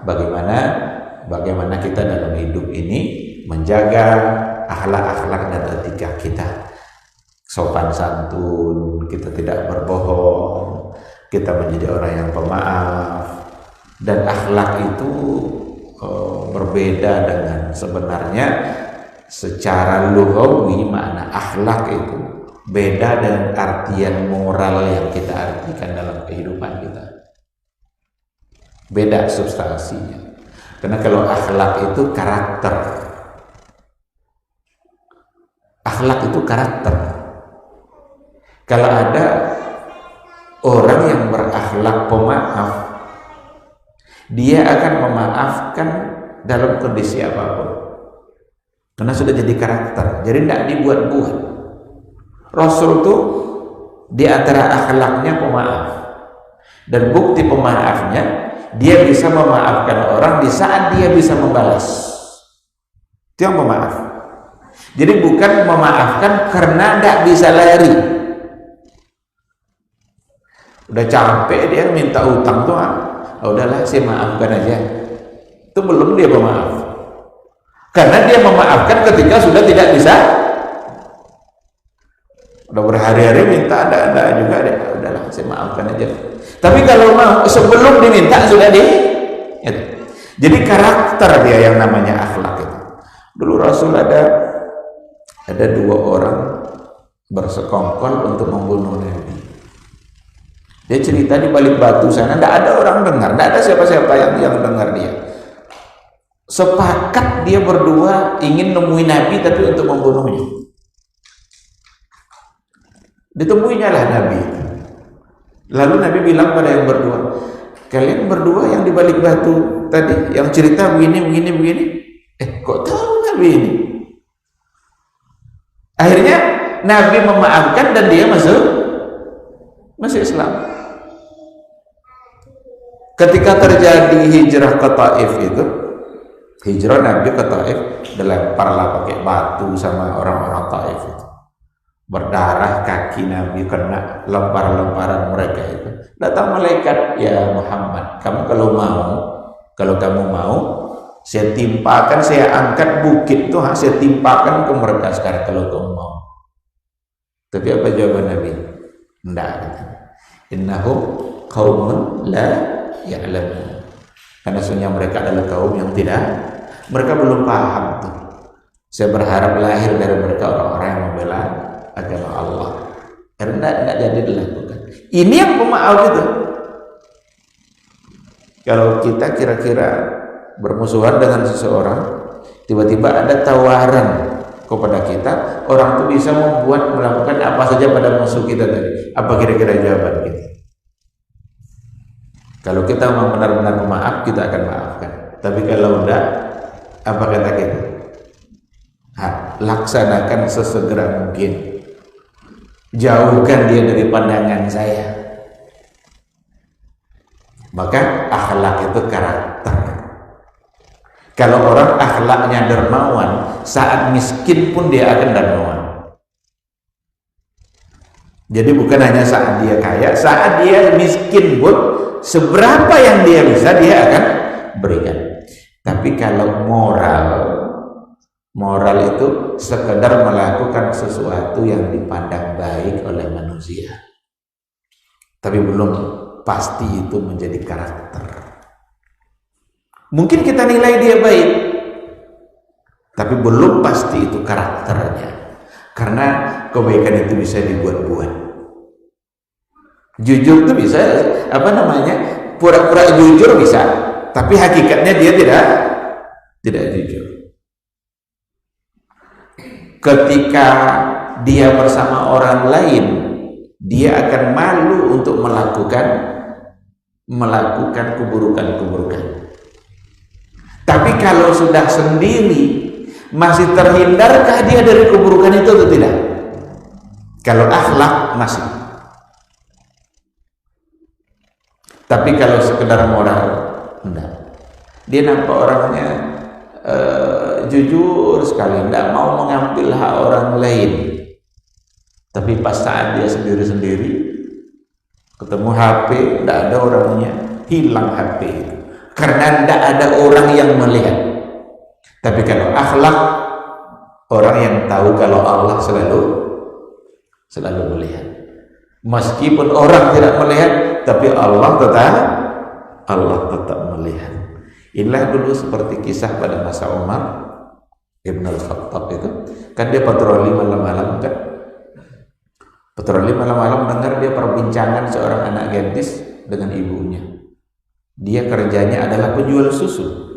bagaimana kita dalam hidup ini menjaga akhlak-akhlak dan etika kita. Sopan santun, kita tidak berbohong, kita menjadi orang yang pemaaf. Dan akhlak itu berbeda dengan sebenarnya secara lughawi, makna akhlak itu beda dengan artian moral yang kita artikan dalam kehidupan kita. Beda substansinya. Karena kalau akhlak itu karakter. Akhlak itu karakter. Kalau ada orang yang berakhlak pemaaf, dia akan memaafkan dalam kondisi apapun. Karena sudah jadi karakter. Jadi tidak dibuat-buat. Rasul itu di antara akhlaknya pemaaf. Dan bukti pemaafnya, dia bisa memaafkan orang di saat dia bisa membalas. Itu yang pemaaf. Jadi bukan memaafkan karena tidak bisa lari. Udah capek dia minta utang tuh, udahlah saya maafkan aja. Itu belum dia pemaaf. Karena dia memaafkan ketika sudah tidak bisa. Udah berhari-hari minta, ada juga deh. Udahlah saya maafkan aja. Tapi kalau mau sebelum diminta sudah ya. Jadi karakter dia yang namanya akhlak itu. Dulu Rasul ada dua orang bersekongkol untuk membunuh Nabi. Dia cerita di balik batu sana, tidak ada orang dengar, tidak ada siapa-siapa yang dengar dia. Sepakat dia berdua ingin nemuin Nabi tapi untuk membunuhnya. Ditemuinya lah Nabi. Lalu Nabi bilang pada yang berdua, kalian berdua yang di balik batu tadi, yang cerita begini. Kok tahu Nabi ini? Akhirnya Nabi memaafkan dan dia masuk Islam. Ketika terjadi hijrah ke Taif itu, hijrah Nabi ke Taif, dilemparlah pakai batu sama orang-orang Taif itu. Berdarah kaki Nabi kena lempar-lemparan mereka itu. Datang malaikat, ya Muhammad, kamu kalau kamu mau, saya timpakan, saya angkat bukit itu, saya timpakan ke mereka sekarang kalau kamu mau. Tapi apa jawaban Nabi? Tidak. Innahum qaumun la ya'lamun. Karena sebenarnya mereka adalah kaum yang mereka belum paham tuh. Saya berharap lahir dari mereka orang-orang yang membela agama Allah. Karena tidak jadi dilakukan. Ini yang pemaaf itu. Kalau kita kira-kira bermusuhan dengan seseorang, tiba-tiba ada tawaran kepada kita, orang itu bisa melakukan apa saja pada musuh kita tadi. Apa kira-kira jawaban kita? Kalau kita mau benar-benar pemaaf, kita akan maafkan. Tapi kalau tidak, apa kata kita? Laksanakan sesegera mungkin. Jauhkan dia dari pandangan saya. Maka akhlak itu karakter. Kalau orang akhlaknya dermawan, saat miskin pun dia akan dermawan. Jadi bukan hanya saat dia kaya, saat dia miskin pun seberapa yang dia bisa dia akan berikan. Tapi kalau moral itu sekedar melakukan sesuatu yang dipandang baik oleh manusia, tapi belum pasti itu menjadi karakter. Mungkin kita nilai dia baik, tapi belum pasti itu karakternya. Karena kebaikan itu bisa dibuat-buat. Jujur itu bisa, pura-pura jujur bisa, tapi hakikatnya dia tidak jujur. Ketika dia bersama orang lain, dia akan malu untuk melakukan keburukan. Tapi kalau sudah sendiri, masih terhindarkah dia dari keburukan itu atau tidak? Kalau akhlak masih. Tapi kalau sekedar moral, enggak. Dia nampak orangnya jujur sekali, enggak mau mengambil hak orang lain. Tapi pas saat dia sendiri-sendiri, ketemu HP, enggak ada orangnya, hilang HP itu. Karena enggak ada orang yang melihat. Tapi kalau akhlak, orang yang tahu kalau Allah selalu melihat. Meskipun orang tidak melihat, tapi Allah tetap melihat. Inilah dulu seperti kisah pada masa Umar Ibn al-Khattab itu, kan dia patroli malam-malam kan. Patroli malam-malam dengar dia perbincangan seorang anak gadis dengan ibunya. Dia kerjanya adalah penjual susu.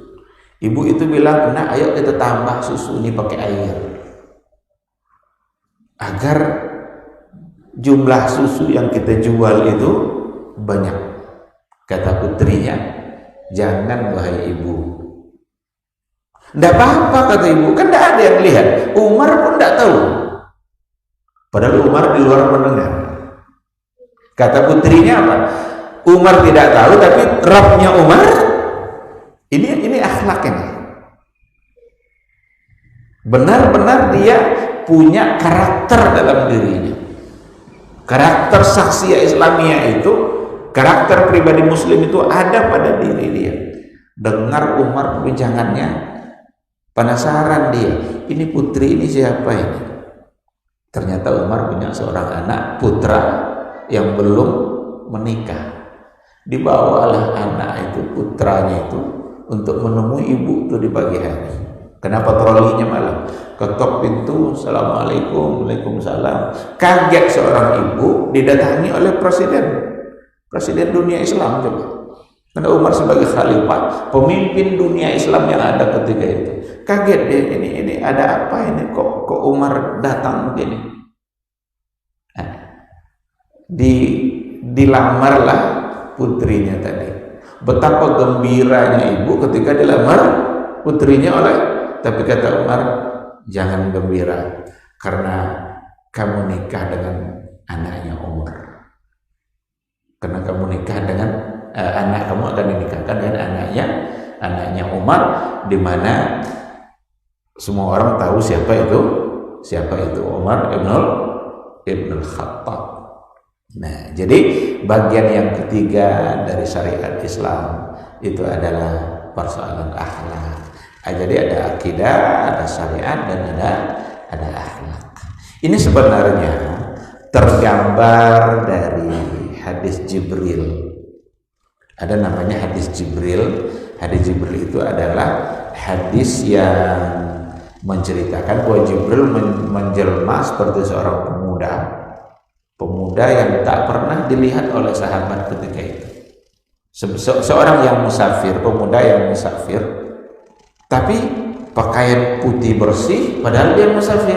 Ibu itu bilang, "Nak, ayo kita tambah susu ini pakai air, agar jumlah susu yang kita jual itu banyak." Kata putrinya, "Jangan wahai ibu." "Nggak apa-apa," kata ibu, "kan nggak ada yang lihat." Umar pun nggak tahu, padahal Umar di luar mendengar. Kata putrinya apa? Umar tidak tahu, tapi Rabbnya Umar, ini akhlak ini. Benar-benar dia punya karakter dalam dirinya. Karakter saksiyah Islamiyah itu, karakter pribadi muslim itu ada pada diri dia. Dengar Umar perbincangannya, penasaran dia, ini putri ini siapa ini? Ternyata Umar punya seorang anak putra yang belum menikah. Dibawalah anak itu, putranya itu, untuk menemui ibu itu di pagi hari. Kenapa trolinya malam? Ketok pintu, "Assalamualaikum." "Waalaikumsalam." Kaget seorang ibu didatangi oleh presiden dunia Islam coba. Karena Umar sebagai khalifah, pemimpin dunia Islam yang ada ketika itu. Kaget dia, ini ada apa ini? Kok Umar datang begini? Nah, dilamarlah putrinya tadi. Betapa gembiranya ibu ketika dilamar putrinya tapi kata Umar, "Jangan gembira, karena kamu nikah dengan anaknya Umar. Karena kamu nikah dengan anak kamu akan dinikahkan dengan anaknya Umar, di mana semua orang tahu siapa itu Umar Ibn al-Khattab." Nah, jadi bagian yang ketiga dari syariat Islam itu adalah persoalan akhlak. Jadi ada akidah, ada syariat, dan ada akhlak. Ini sebenarnya tergambar dari hadis Jibril. Ada namanya hadis Jibril. Hadis Jibril itu adalah hadis yang menceritakan bahwa Jibril menjelma seperti seorang pemuda yang tak pernah dilihat oleh sahabat ketika itu. Seorang yang musafir, pemuda yang musafir, tapi pakaian putih bersih padahal dia musafir.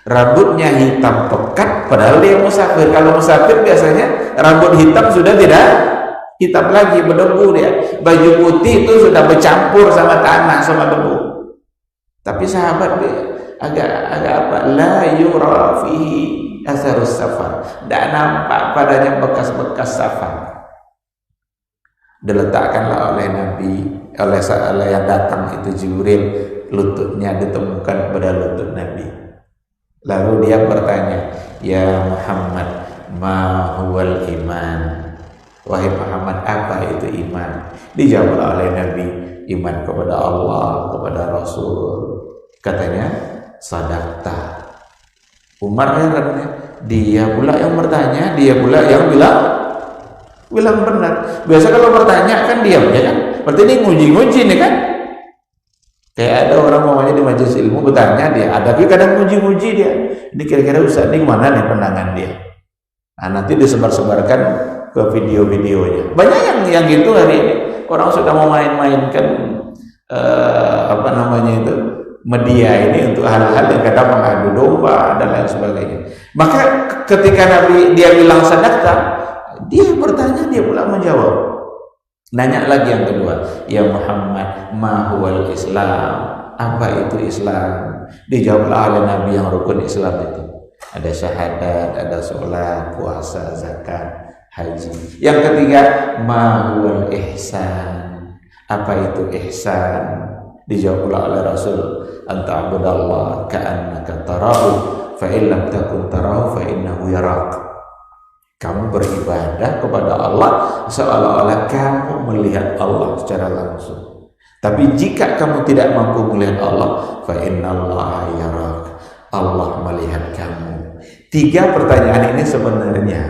Rambutnya hitam pekat padahal dia musafir. Kalau musafir biasanya rambut hitam sudah tidak hitam lagi, berdebu dia. Baju putih itu sudah bercampur sama tanah, sama debu. Tapi sahabat dia agak apa? La yura fihi asarus safar. Tidak nampak padanya bekas-bekas safar. Diletakkanlah oleh Nabi, oleh yang datang itu Jibril, lututnya ditemukan pada lutut Nabi. Lalu dia bertanya, "Ya Muhammad, ma huwal iman?" Wahai Muhammad, apa itu iman? Dijawab oleh Nabi, iman kepada Allah, kepada Rasul. Katanya, sadaqta. Umar herannya, dia pula yang bertanya, dia pula yang bilang benar. Biasa kalau bertanya kan diam, ya kan? Berarti ini nguji-nguji nih kan? Kayak ada orang mamanya di majelis ilmu bertanya dia, ada tapi kadang nguji-nguji dia. Ini kira-kira Ustaz ini mana nih penangan dia? Nah, nanti disebar-sebarkan ke video-videonya. Banyak yang gitu hari ini. Orang sudah mau main-mainkan apa namanya itu media ini untuk hal-hal yang kadang mengadu domba dan lain sebagainya. Maka ketika Nabi dia bilang sadaqta, dia bertanya, dia pula menjawab. Nanya lagi yang kedua, ya Muhammad, ma huwal Islam? Apa itu Islam? Dijawablah oleh Nabi yang rukun Islam itu. Ada syahadat, ada sholat, puasa, zakat, haji. Yang ketiga, ma huwal ihsan? Apa itu ihsan? Dijawablah oleh Rasul, anta abudallah ka'annaka tarahu fa in lam takun tarahu fa innahu yarak. Kamu beribadah kepada Allah seolah-olah kamu melihat Allah secara langsung. Tapi jika kamu tidak mampu melihat Allah, fa innallaha yarak. Allah melihat kamu. 3 pertanyaan ini sebenarnya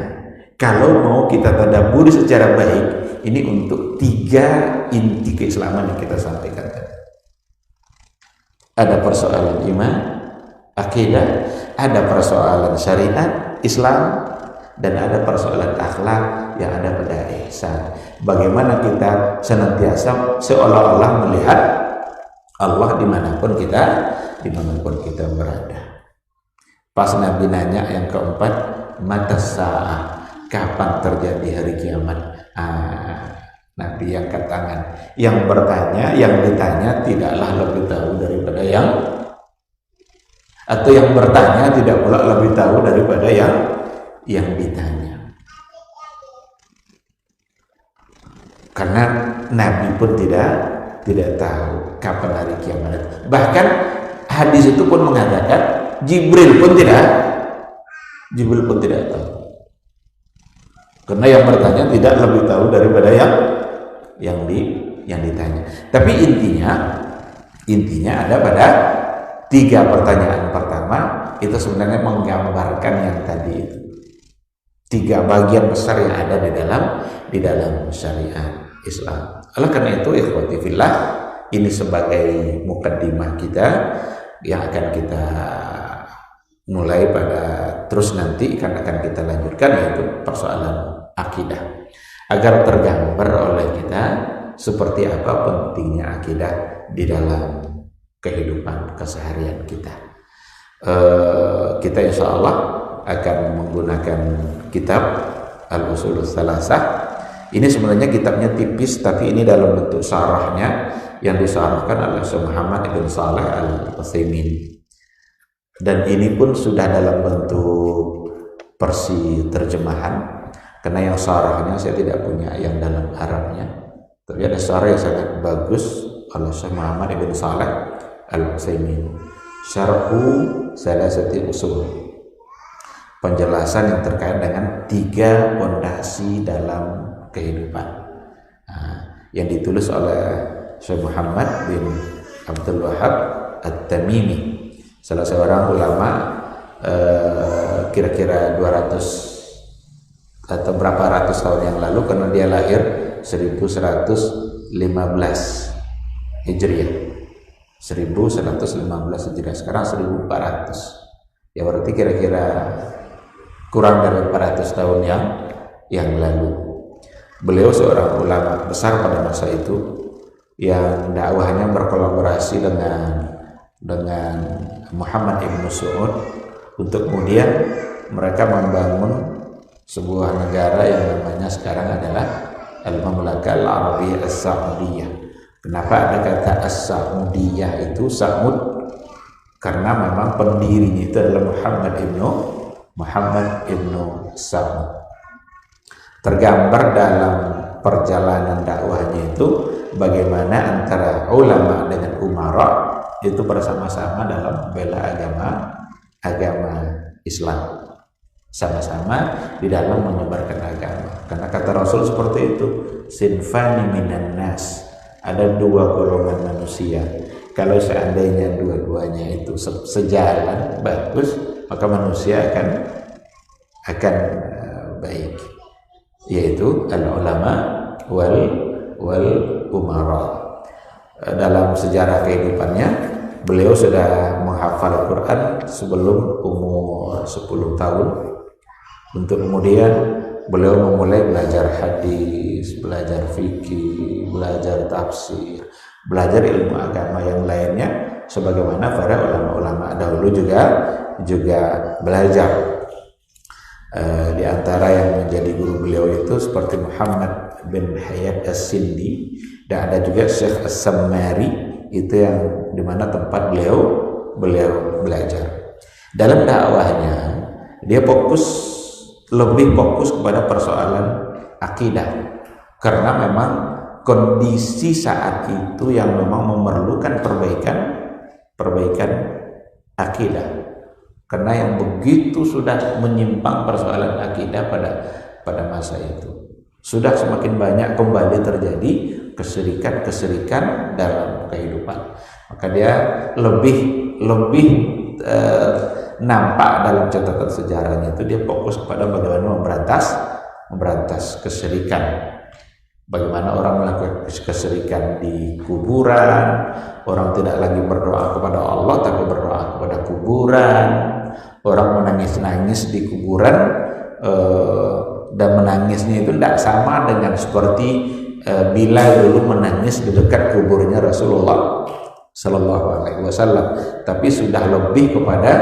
kalau mau kita tadabburi secara baik, ini untuk 3 inti keislaman yang kita sampaikan tadi. Ada persoalan iman, akidah, ada persoalan syariat, Islam, dan ada persoalan akhlak yang ada pada ihsan. Bagaimana kita senantiasa seolah-olah melihat Allah dimanapun kita berada. Pas Nabi nanya yang keempat, mata sa'ah, kapan terjadi hari kiamat? Nabi angkat tangan. Yang bertanya, yang ditanya tidaklah lebih tahu daripada yang bertanya tidak pula lebih tahu daripada yang ditanya. Karena Nabi pun tidak tahu kapan hari kiamat. Bahkan hadis itu pun mengatakan Jibril pun tidak tahu. Karena yang bertanya tidak lebih tahu daripada yang ditanya. Tapi intinya ada pada 3 pertanyaan pertama itu sebenarnya menggambarkan yang tadi itu. 3 bagian besar yang ada di dalam syariat Islam. Oleh karena itu, ikhwati fillah, ini sebagai mukaddimah kita yang akan kita mulai pada terus nanti akan kita lanjutkan, yaitu persoalan akidah. Agar tergambar oleh kita seperti apa pentingnya akidah di dalam kehidupan keseharian kita. Kita insya Allah akan menggunakan kitab Al-Usulus Salasah. Ini sebenarnya kitabnya tipis, tapi ini dalam bentuk syarahnya yang disarahkan oleh Syekh Muhammad ibn Shalih Al-Utsaimin. Dan ini pun sudah dalam bentuk versi terjemahan. Karena yang syarahnya saya tidak punya yang dalam Arabnya, tapi ada syarah yang sangat bagus oleh Syekh Muhammad ibn Shalih Al-Utsaimin, Syarhu Salasati Usul, penjelasan yang terkait dengan 3 pondasi dalam kehidupan, yang ditulis oleh Syekh Muhammad bin Abdul Wahhab At-Tamimi, salah seorang ulama kira-kira 200 atau berapa ratus tahun yang lalu, karena dia lahir 1115 Hijriah. 1115 Hijriah, sekarang 1400. Ya berarti kira-kira kurang dari 400 tahun yang lalu. Beliau seorang ulama besar pada masa itu yang dakwahnya berkolaborasi dengan Muhammad ibn Saud untuk kemudian mereka membangun sebuah negara yang namanya sekarang adalah Al-Mamlakah Al-Arabiyyah As-Saudiyah. Kenapa ada kata As-Saudiyah itu Saud? Karena memang pendirinya itu adalah Muhammad ibnu Saud. Tergambar dalam perjalanan dakwahnya itu bagaimana antara ulama dengan umara itu bersama-sama dalam membela agama Islam, sama-sama di dalam menyebarkan agama. Karena kata Rasul seperti itu, sinfani minan nas, ada 2 golongan manusia. Kalau seandainya dua-duanya itu sejalan bagus, maka manusia akan baik, yaitu al-ulama wal umara. Dalam sejarah kehidupannya, beliau sudah menghafal Quran sebelum umur 10 tahun, untuk kemudian beliau memulai belajar hadis, belajar fikih, belajar tafsir, belajar ilmu agama yang lainnya, sebagaimana para ulama-ulama dahulu juga belajar. Di antara yang menjadi guru beliau itu seperti Muhammad bin Hayat As-Sindi, dan ada juga Syekh As-Sammari, itu yang dimana tempat beliau belajar. Dalam dakwahnya dia lebih fokus kepada persoalan akidah, karena memang kondisi saat itu yang memang memerlukan perbaikan akidah. Karena yang begitu sudah menyimpang persoalan akidah pada masa itu, sudah semakin banyak kembali terjadi kesirikan dalam kehidupan. Maka dia lebih nampak dalam catatan sejarahnya itu, dia fokus kepada bagaimana memberantas kesirikan. Bagaimana orang melakukan kesirikan di kuburan, orang tidak lagi berdoa kepada Allah tapi berdoa kepada kuburan. Orang menangis-nangis di kuburan, dan menangisnya itu tidak sama dengan seperti Bilal dulu menangis di dekat kuburnya Rasulullah Sallallahu Alaihi Wasallam, tapi sudah lebih kepada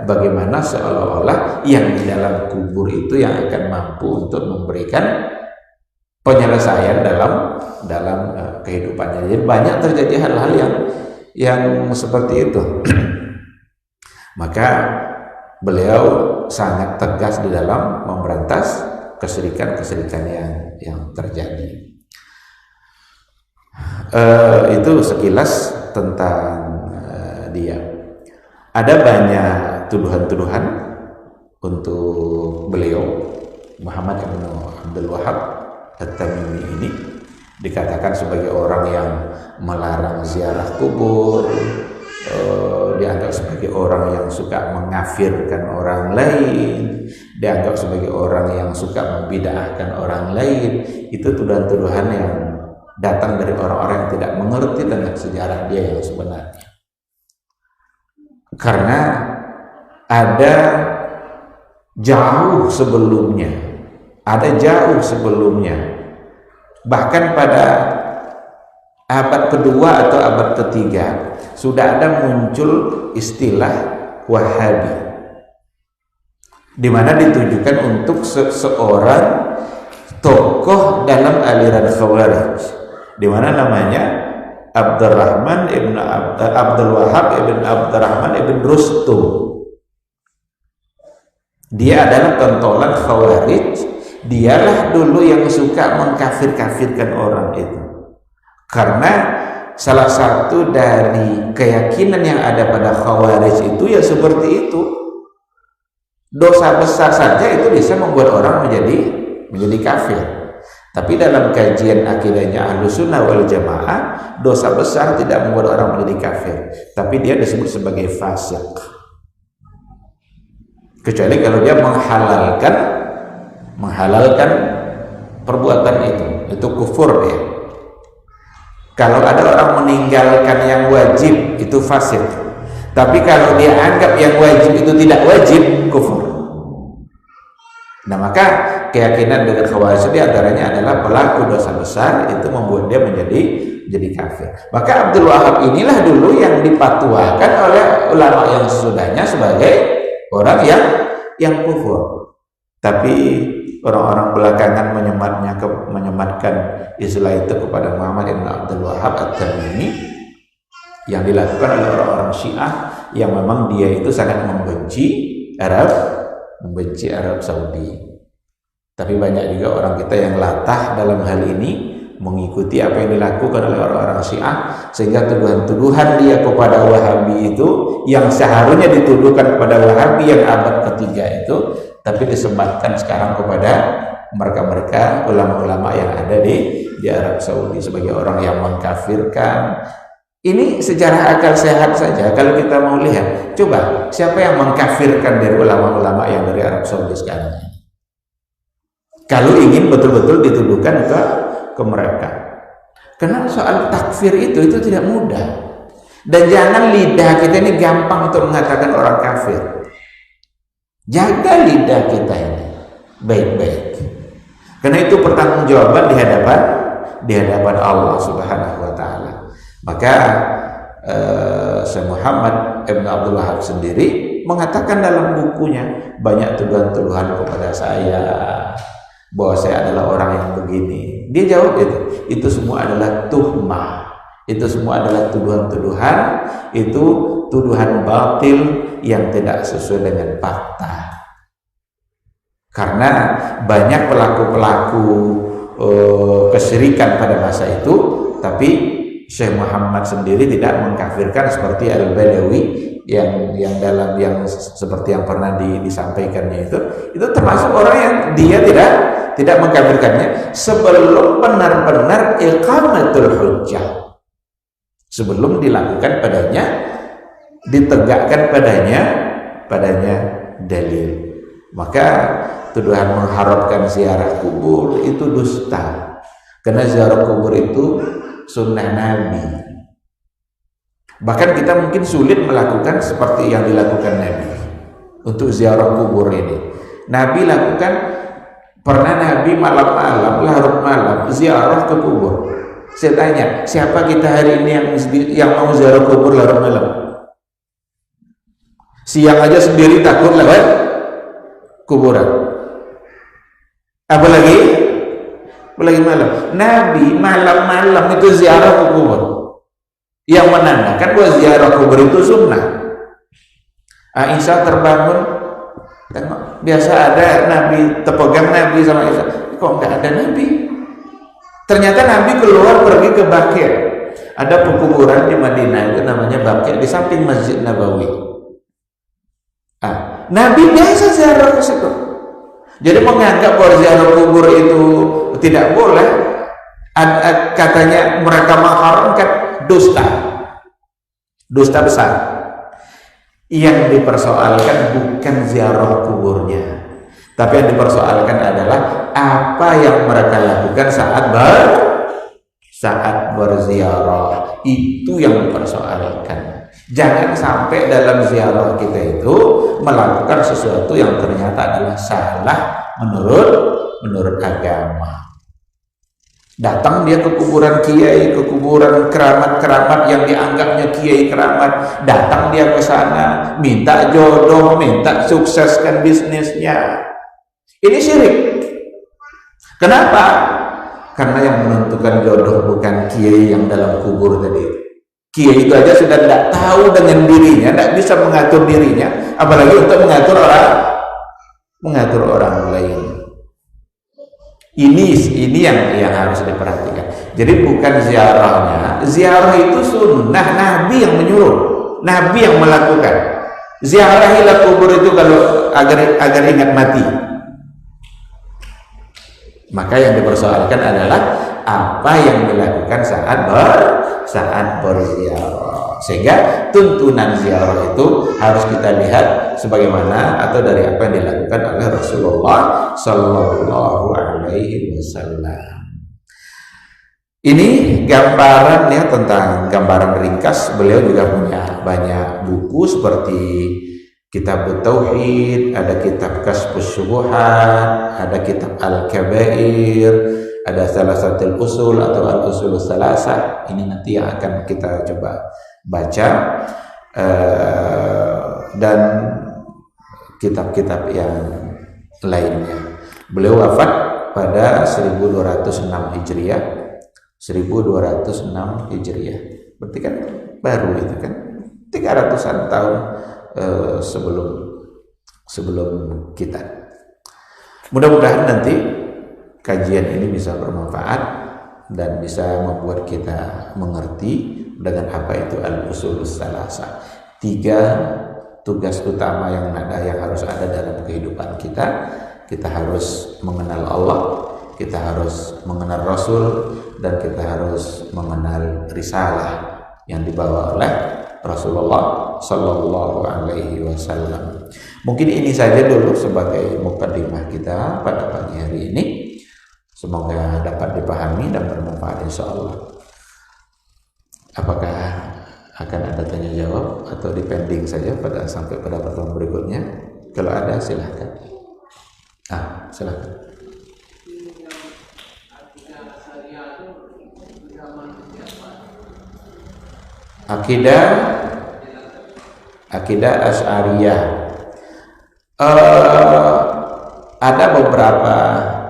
bagaimana seolah-olah yang di dalam kubur itu yang akan mampu untuk memberikan penyelesaian dalam kehidupannya. Jadi banyak terjadi hal-hal yang seperti itu. Maka beliau sangat tegas di dalam memberantas kesirikan yang terjadi. Itu sekilas tentang dia. Ada banyak tuduhan-tuduhan untuk beliau. Muhammad bin Abdul Wahab At-Tamimi ini dikatakan sebagai orang yang melarang ziarah kubur, dianggap sebagai orang yang suka mengafirkan orang lain, dianggap sebagai orang yang suka membid'ahkan orang lain. Itu tuduhan-tuduhan yang datang dari orang-orang yang tidak mengerti tentang sejarah dia yang sebenarnya. Karena ada jauh sebelumnya, bahkan pada abad kedua atau abad ketiga sudah ada muncul istilah Wahabi, di mana ditujukan untuk seorang tokoh dalam aliran Khawarij, di mana namanya Abdul Wahab ibn Abdurrahman ibn Rustum. Dia adalah pentolan Khawarij. Dialah dulu yang suka mengkafir-kafirkan orang itu, karena salah satu dari keyakinan yang ada pada Khawarij itu ya seperti itu. Dosa besar saja itu bisa membuat orang menjadi kafir. Tapi dalam kajian akidahnya Ahlussunnah wal Jamaah, dosa besar tidak membuat orang menjadi kafir, tapi dia disebut sebagai fasik. Kecuali kalau dia menghalalkan perbuatan itu kufur dia. Kalau ada orang meninggalkan yang wajib, itu fasik. Tapi kalau dia anggap yang wajib itu tidak wajib, kufur. Nah, maka keyakinan dengan Khawarij di antaranya adalah pelaku dosa besar itu membuat dia menjadi kafir. Maka Abdul Wahab inilah dulu yang dipatuakan oleh ulama yang sesudahnya sebagai orang yang kufur. Tapi orang-orang belakangan menyematkan istilah itu kepada Muhammad bin Abdul Wahab At-Tamimi, yang dilakukan oleh orang-orang Syiah yang memang dia itu sangat membenci Arab Saudi. Tapi banyak juga orang kita yang latah dalam hal ini, mengikuti apa yang dilakukan oleh orang-orang Syiah, sehingga tuduhan-tuduhan dia kepada Wahabi itu yang seharusnya dituduhkan kepada Wahabi yang abad ketiga itu, tapi disematkan sekarang kepada mereka-mereka ulama-ulama yang ada di Arab Saudi sebagai orang yang mengkafirkan. Ini sejarah akal sehat saja. Kalau kita mau lihat, coba siapa yang mengkafirkan dari ulama-ulama yang dari Arab Saudi sekarang ini? Kalau ingin betul-betul dituduhkan ke mereka. Karena soal takfir itu tidak mudah. Dan jangan lidah kita ini gampang untuk mengatakan orang kafir. Jaga lidah kita ini baik-baik. pertanggungjawaban di hadapan Allah Subhanahu wa taala. Maka Syekh Muhammad Ibn Abdul Wahab sendiri mengatakan dalam bukunya, banyak tuduhan-tuduhan kepada saya bahwa saya adalah orang yang begini. Dia jawab itu semua adalah tuhmah, itu semua adalah tuduhan-tuduhan, itu tuduhan batil yang tidak sesuai dengan fakta. Karena banyak pelaku-pelaku kesyirikan pada masa itu, tapi Syekh Muhammad sendiri tidak mengkafirkan seperti Al-Badawi yang seperti yang pernah disampaikannya itu termasuk orang yang dia tidak mengkafirkannya sebelum benar-benar iqamatul hujjah, sebelum dilakukan padanya, ditegakkan padanya dalil. Maka tuduhan mengharapkan ziarah kubur itu dusta, karena ziarah kubur itu sunnah Nabi. Bahkan kita mungkin sulit melakukan seperti yang dilakukan Nabi untuk ziarah kubur ini. Nabi lakukan, pernah Nabi malam-malam, larut malam ziarah ke kubur. Saya tanya, siapa kita hari ini yang mau ziarah kubur larut malam? Siang aja sendiri takut lewat kuburan, apalagi malam. Nabi malam-malam itu ziarah ke kubur, yang menandakan bahwa ziarah kubur itu sunnah. Aisyah terbangun, tengok, biasa ada Nabi, terpegang Nabi sama Aisyah, kok nggak ada Nabi? Ternyata Nabi keluar pergi ke Baqi'. Ada pekuburan di Madinah itu namanya Baqi', di samping Masjid Nabawi. Nabi biasa ziarah ke situ. Jadi menganggap bahwa ziarah kubur itu tidak boleh, katanya mereka mengharamkan, dusta besar. Yang dipersoalkan bukan ziarah kuburnya, tapi yang dipersoalkan adalah apa yang mereka lakukan saat berziarah. Itu yang dipersoalkan. Jangan sampai dalam ziarah kita itu melakukan sesuatu yang ternyata adalah salah menurut agama. Datang dia ke kuburan kiai, ke kuburan keramat-keramat yang dianggapnya kiai keramat, datang dia ke sana minta jodoh, minta sukseskan bisnisnya. Ini syirik. Kenapa? Karena yang menentukan jodoh bukan kiai yang dalam kubur tadi. Kiai itu aja sudah tidak tahu dengan dirinya, tidak bisa mengatur dirinya, apalagi untuk mengatur orang lain. Ini yang harus diperhatikan. Jadi bukan ziarahnya. Ziarah itu sunnah, Nabi yang menyuruh, Nabi yang melakukan. Ziarahilah kubur itu kalau agar ingat mati. Maka yang dipersoalkan adalah apa yang dilakukan saat berziarah. Sehingga tuntunan ziarah itu harus kita lihat sebagaimana atau dari apa yang dilakukan oleh Rasulullah Sallallahu Alaihi Wasallam. Ini gambaran ya, tentang gambaran ringkas. Beliau juga punya banyak buku seperti Kitab Tauhid, ada kitab Kashfus Syubuhat, ada kitab Al-Kabair, ada Salasatul Usul atau Al-Usul Salasah. Ini nanti yang akan kita coba baca, dan kitab-kitab yang lainnya. Beliau wafat pada 1206 Hijriah. 1206 Hijriah. Berarti kan baru itu kan 300-an tahun sebelum kita. Mudah-mudahan nanti kajian ini bisa bermanfaat dan bisa membuat kita mengerti dengan apa itu al-usulus salasa. 3 tugas utama yang harus ada dalam kehidupan kita. Kita harus mengenal Allah, kita harus mengenal Rasul, dan kita harus mengenal risalah yang dibawa oleh Rasulullah Sallallahu Alaihi Wasallam. Mungkin ini saja dulu sebagai mukadimah kita pada pagi hari ini. Semoga dapat dipahami dan bermanfaat insyaallah. Apakah akan ada tanya jawab atau dipending saja sampai pada pertemuan berikutnya? Kalau ada silahkan. Silahkan. Akidah Asy'ariyah. Ada beberapa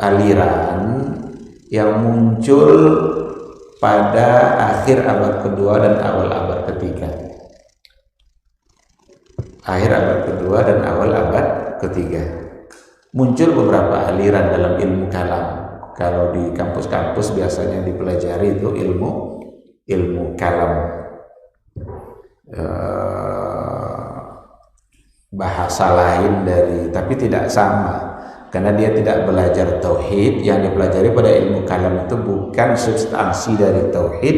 aliran yang muncul pada akhir abad kedua dan awal abad ketiga. Akhir abad kedua dan awal abad ketiga. Muncul beberapa aliran dalam ilmu kalam. Kalau di kampus-kampus biasanya dipelajari itu ilmu kalam. Bahasa lain tapi tidak sama, karena dia tidak belajar tauhid. Yang dipelajari pada ilmu kalam itu bukan substansi dari tauhid,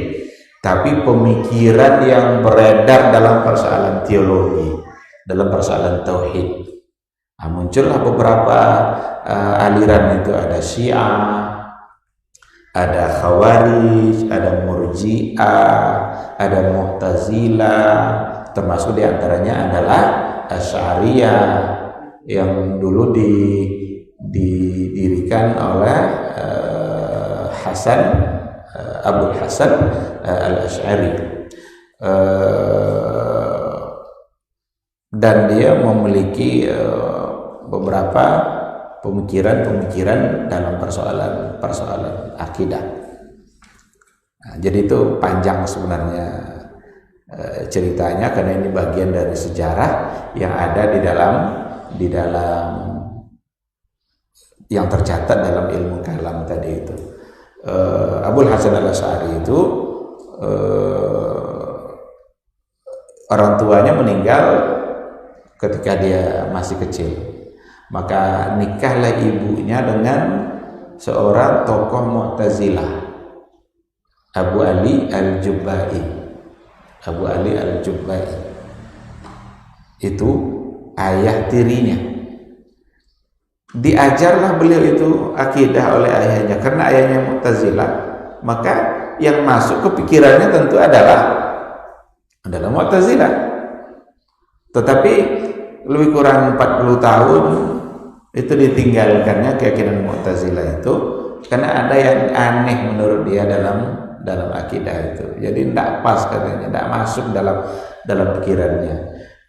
tapi pemikiran yang beredar dalam persoalan teologi, dalam persoalan tauhid. Nah, muncullah beberapa aliran itu, ada Syiah, ada Khawarij, ada Murji'ah, ada Mu'tazilah, termasuk diantaranya adalah Asy'ariyah yang dulu didirikan oleh Abul Hasan Al-Asy'ari, dan dia memiliki beberapa pemikiran dalam persoalan akidah. Nah, jadi itu panjang sebenarnya ceritanya, karena ini bagian dari sejarah yang ada di dalam yang tercatat dalam ilmu kalam tadi itu. Abul Hasan Al-Asy'ari itu orang tuanya meninggal ketika dia masih kecil, maka nikahlah ibunya dengan seorang tokoh Mu'tazilah, Abu Ali Al-Jubba'i. Abu Ali Al-Jubba'i itu ayah tirinya. Diajarlah beliau itu akidah oleh ayahnya, karena ayahnya Mu'tazilah, maka yang masuk ke pikirannya tentu adalah Mu'tazilah. Tetapi lebih kurang 40 tahun itu ditinggalkannya keyakinan Mu'tazilah itu, karena ada yang aneh menurut dia dalam akidah itu. Jadi tidak pas katanya, tidak masuk dalam pikirannya.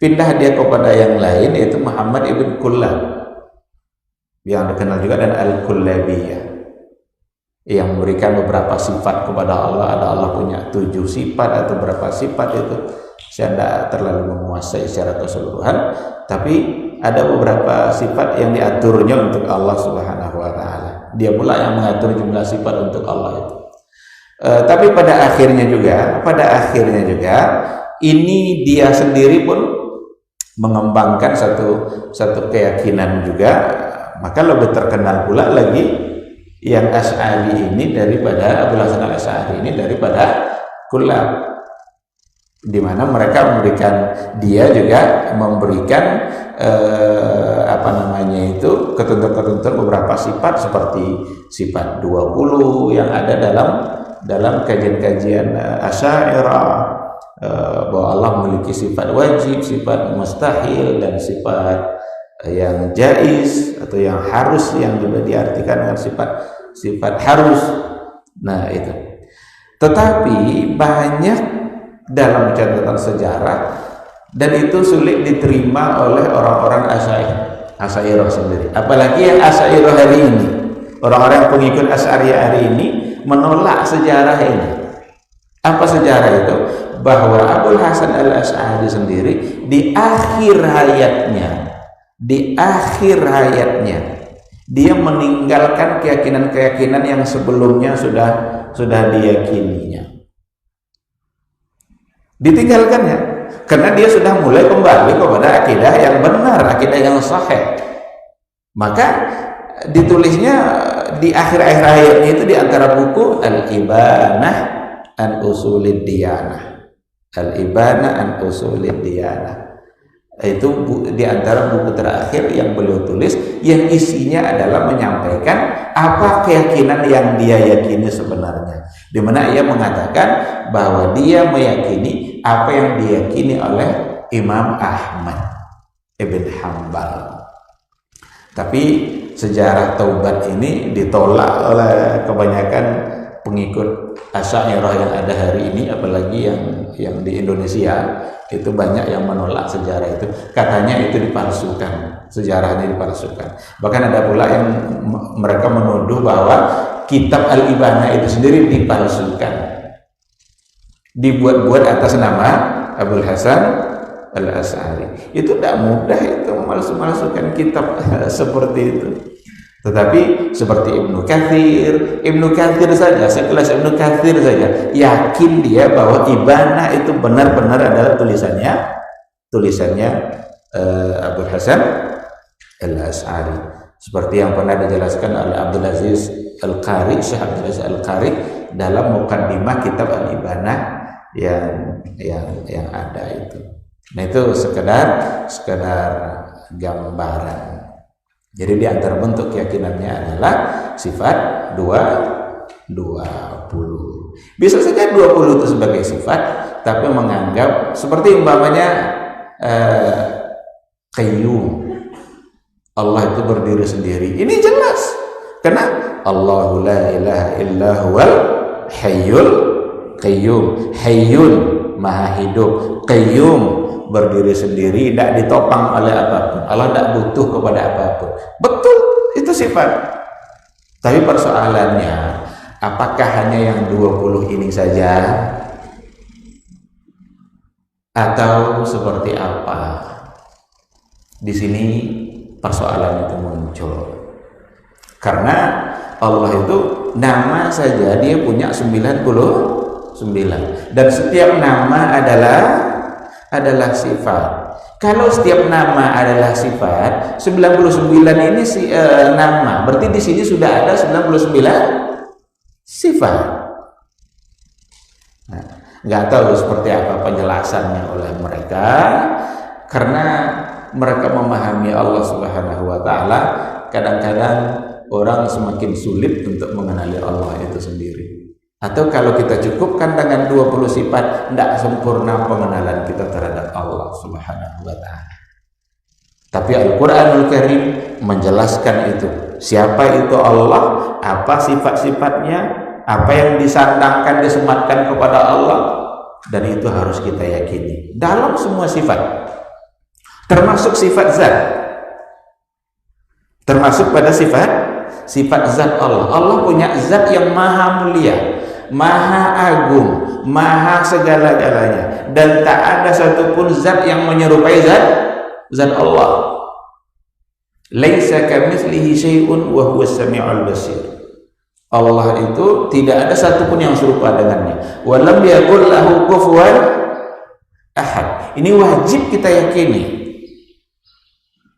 Pindah dia kepada yang lain, yaitu Muhammad ibn Kullab, yang dikenal juga dengan Al-Kullabiyah, yang memberikan beberapa sifat kepada Allah. Ada Allah punya 7 sifat atau berapa sifat itu saya tidak terlalu menguasai secara keseluruhan, tapi ada beberapa sifat yang diaturnya untuk Allah Subhanahu wa ta'ala. Dia pula yang mengatur jumlah sifat untuk Allah itu. Tapi pada akhirnya juga ini dia sendiri pun mengembangkan satu keyakinan juga. Maka lebih terkenal pula lagi yang Asy'ari ini daripada Abul Hasan Al-Asy'ari ini daripada Kullab, di mana mereka dia juga memberikan ketentuan beberapa sifat, seperti sifat 20 yang ada dalam kajian-kajian Asy'ariyah, bahwa Allah memiliki sifat wajib, sifat mustahil, dan sifat yang jaiz atau yang harus, yang juga diartikan dengan sifat harus. Nah itu. Tetapi banyak dalam catatan sejarah, dan itu sulit diterima oleh orang-orang Asy'ariyah sendiri. Apalagi yang Asy'ariyah hari ini, orang-orang pengikut Asy'ariyah hari ini menolak sejarah ini. Apa sejarah itu? Bahwa Abul Hasan Al-Asy'ari sendiri di akhir hayatnya dia meninggalkan keyakinan-keyakinan yang sebelumnya sudah diyakininya. Ditinggalkannya karena dia sudah mulai kembali kepada akidah yang benar, akidah yang sahih. Maka ditulisnya di akhir-akhir hayatnya itu di antara buku Al-Ibanah an Usulid Diyanah. Al-Ibanah an Usulid Diyanah. Itu di antara buku terakhir yang beliau tulis, yang isinya adalah menyampaikan apa keyakinan yang dia yakini sebenarnya, di mana ia mengatakan bahwa dia meyakini apa yang diyakini oleh Imam Ahmad ibn Hanbal. Tapi sejarah taubat ini ditolak oleh kebanyakan pengikut Asy'ariyah yang ada hari ini, apalagi yang di Indonesia, itu banyak yang menolak sejarah itu, katanya itu dipalsukan, sejarahnya dipalsukan. Bahkan ada pula yang mereka menuduh bahwa kitab Al-Ibana itu sendiri dipalsukan, dibuat-buat atas nama Abul Hasan Al-Asy'ari. Itu tidak mudah itu memalsukan kitab seperti itu. Tetapi seperti Ibnu Katsir saja, sekelas Ibnu Katsir saja yakin dia bahwa Ibana itu benar-benar adalah tulisannya Abul Hasan Al-Asy'ari. Seperti yang pernah dijelaskan oleh Abdul Aziz Al-Qari, Syekh Abdul Aziz Al-Qari dalam muqaddimah kitab Al-Ibana yang ada itu. Nah, itu sekedar gambaran. Jadi di antara bentuk keyakinannya adalah sifat 20. Bisa saja 20 itu sebagai sifat, tapi menganggap seperti umpamanya qayyum. Allah itu berdiri sendiri. Ini jelas. Karena Allahu la ilaha illa huwal hayyul qayyum. Hayyun maha hidup, qayyum berdiri sendiri, tidak ditopang oleh apapun. Allah tidak butuh kepada apapun. Betul, itu sifat. Tapi persoalannya, apakah hanya yang 20 ini saja? Atau seperti apa? Di sini persoalan itu muncul. Karena Allah itu nama saja dia punya 99. Dan setiap nama adalah sifat. Kalau setiap nama adalah sifat, 99 ini nama. Berarti di sini sudah ada 99 sifat. Nah, nggak tahu seperti apa penjelasannya oleh mereka, karena mereka memahami Allah Subhanahu wa taala. Kadang-kadang orang semakin sulit untuk mengenali Allah itu sendiri. Atau kalau kita cukupkan dengan 20 sifat, tidak sempurna pengenalan kita terhadap Allah Subhanahu wa ta'ala. Tapi Al-Quranul Karim menjelaskan itu. Siapa itu Allah, apa sifat-sifatnya, apa yang disandangkan, disematkan kepada Allah, dan itu harus kita yakini dalam semua sifat, termasuk sifat zat, termasuk pada sifat zat Allah. Allah punya zat yang maha mulia, maha agung, maha segala-galanya, dan tak ada satupun zat yang menyerupai zat Allah. Laisa kamitslihi syai'un wa huwas samiul basir. Allah itu tidak ada satupun yang serupa dengannya. Wa lam yakul lahu kufuwan ahad. Ini wajib kita yakini.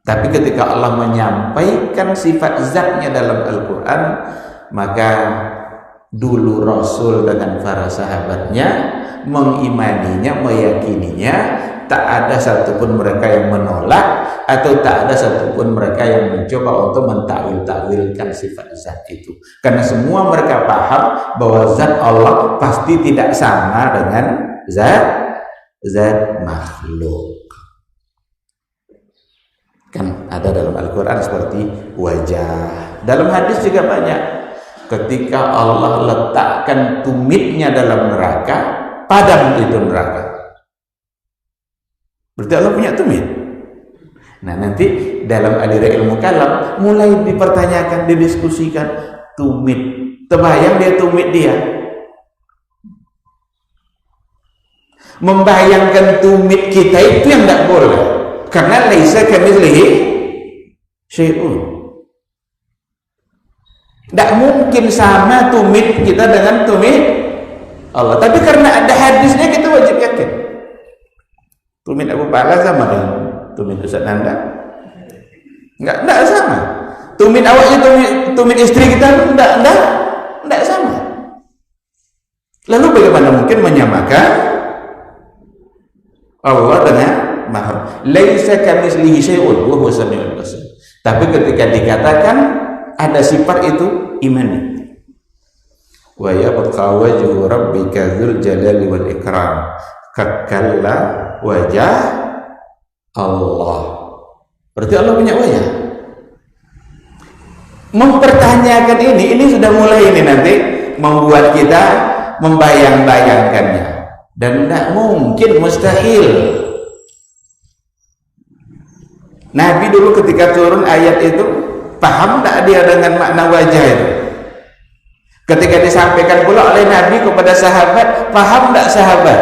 Tapi ketika Allah menyampaikan sifat zatnya dalam Al-Quran, maka dulu Rasul dengan para sahabatnya mengimaninya, meyakininya, tak ada satupun mereka yang menolak, atau tak ada satupun mereka yang mencoba untuk mentakwil-takwilkan sifat zat itu. Karena semua mereka paham bahwa zat Allah pasti tidak sama dengan zat makhluk. Kan ada dalam Al-Quran seperti wajah. Dalam hadis juga banyak. Ketika Allah letakkan tumitnya dalam neraka, padam itu neraka. Berarti Allah punya tumit. Nah, nanti dalam aliran ilmu kalam mulai dipertanyakan, didiskusikan tumit. Terbayang dia tumit dia. Membayangkan tumit kita itu yang tidak boleh. Karena laisa kamitslihi syai'un. Tidak mungkin sama tumit kita dengan tumit Allah. Tapi karena ada hadisnya kita wajib yakin. Tumit Abu Pala sama dengan tumit Ustaz Nanda? Enggak sama. Tumit awaknya tumit istri kita enggak sama. Lalu bagaimana mungkin menyamakan Allah dengan makhluk? Laisa kamitslihi syai'un wa huwas samiul basir. Tapi ketika dikatakan ada sifat itu, imani. Wa yabqa wajhu rabbika dzul jalali wal ikram. Kekalla wajah Allah. Berarti Allah punya wajah. Mempertanyakan ini sudah mulai ini nanti membuat kita membayang-bayangkannya, dan tidak mungkin, mustahil. Nabi dulu ketika turun ayat itu, paham tak dia dengan makna wajah itu? Ketika disampaikan pula oleh Nabi kepada sahabat, paham tak sahabat?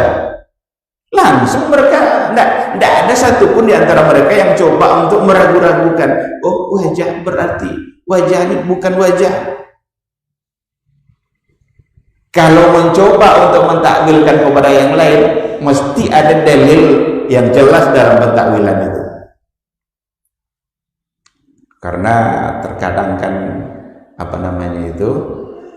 Langsung mereka, tidak ada satupun di antara mereka yang coba untuk meragu-ragukan. Oh, wajah berarti wajah ini bukan wajah. Kalau mencoba untuk mentakwilkan kepada yang lain, mesti ada dalil yang jelas dalam pentakwilan itu. Karena terkadang kan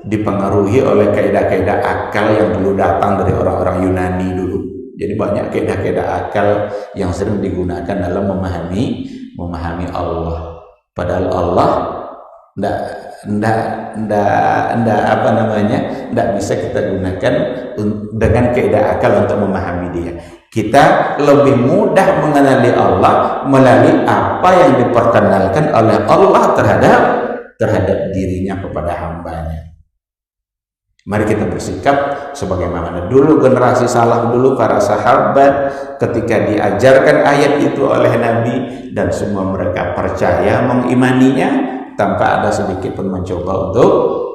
dipengaruhi oleh kaidah-kaidah akal yang dulu datang dari orang-orang Yunani dulu. Jadi banyak kaidah-kaidah akal yang sering digunakan dalam memahami Allah. Padahal Allah tidak bisa kita gunakan dengan kaidah akal untuk memahami dia. Kita lebih mudah mengenali Allah melalui apa yang diperkenalkan oleh Allah terhadap dirinya kepada hambanya. Mari kita bersikap sebagaimana dulu generasi salaf dulu, para sahabat, ketika diajarkan ayat itu oleh Nabi dan semua mereka percaya mengimaninya tanpa ada sedikit pun mencoba untuk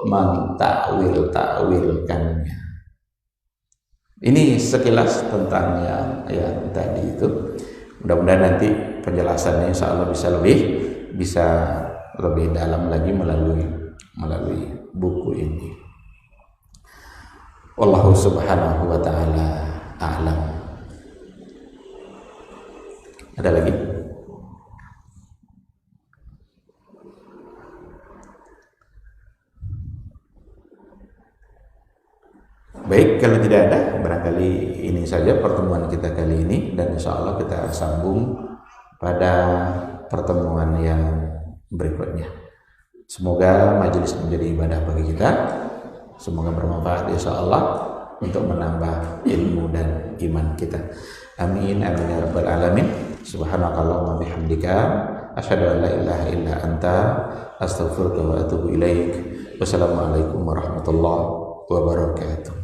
mentakwil-takwilkannya. Ini sekilas tentang yang tadi itu. Mudah-mudahan nanti penjelasannya insya Allah bisa lebih dalam lagi melalui buku ini. Wallahu subhanahu wa ta'ala a'lam. Ada lagi? Baik, kalau tidak ada, barangkali ini saja pertemuan kita kali ini, dan insya Allah kita sambung pada pertemuan yang berikutnya. Semoga majelis menjadi ibadah bagi kita. Semoga bermanfaat insya Allah untuk menambah ilmu dan iman kita. Amin amin ya rabbal alamin. Subhanakallahumma bihamdika asyhadu an la ilaha illa anta astaghfiruka wa atubu ilaik. Wassalamualaikum warahmatullahi wabarakatuh.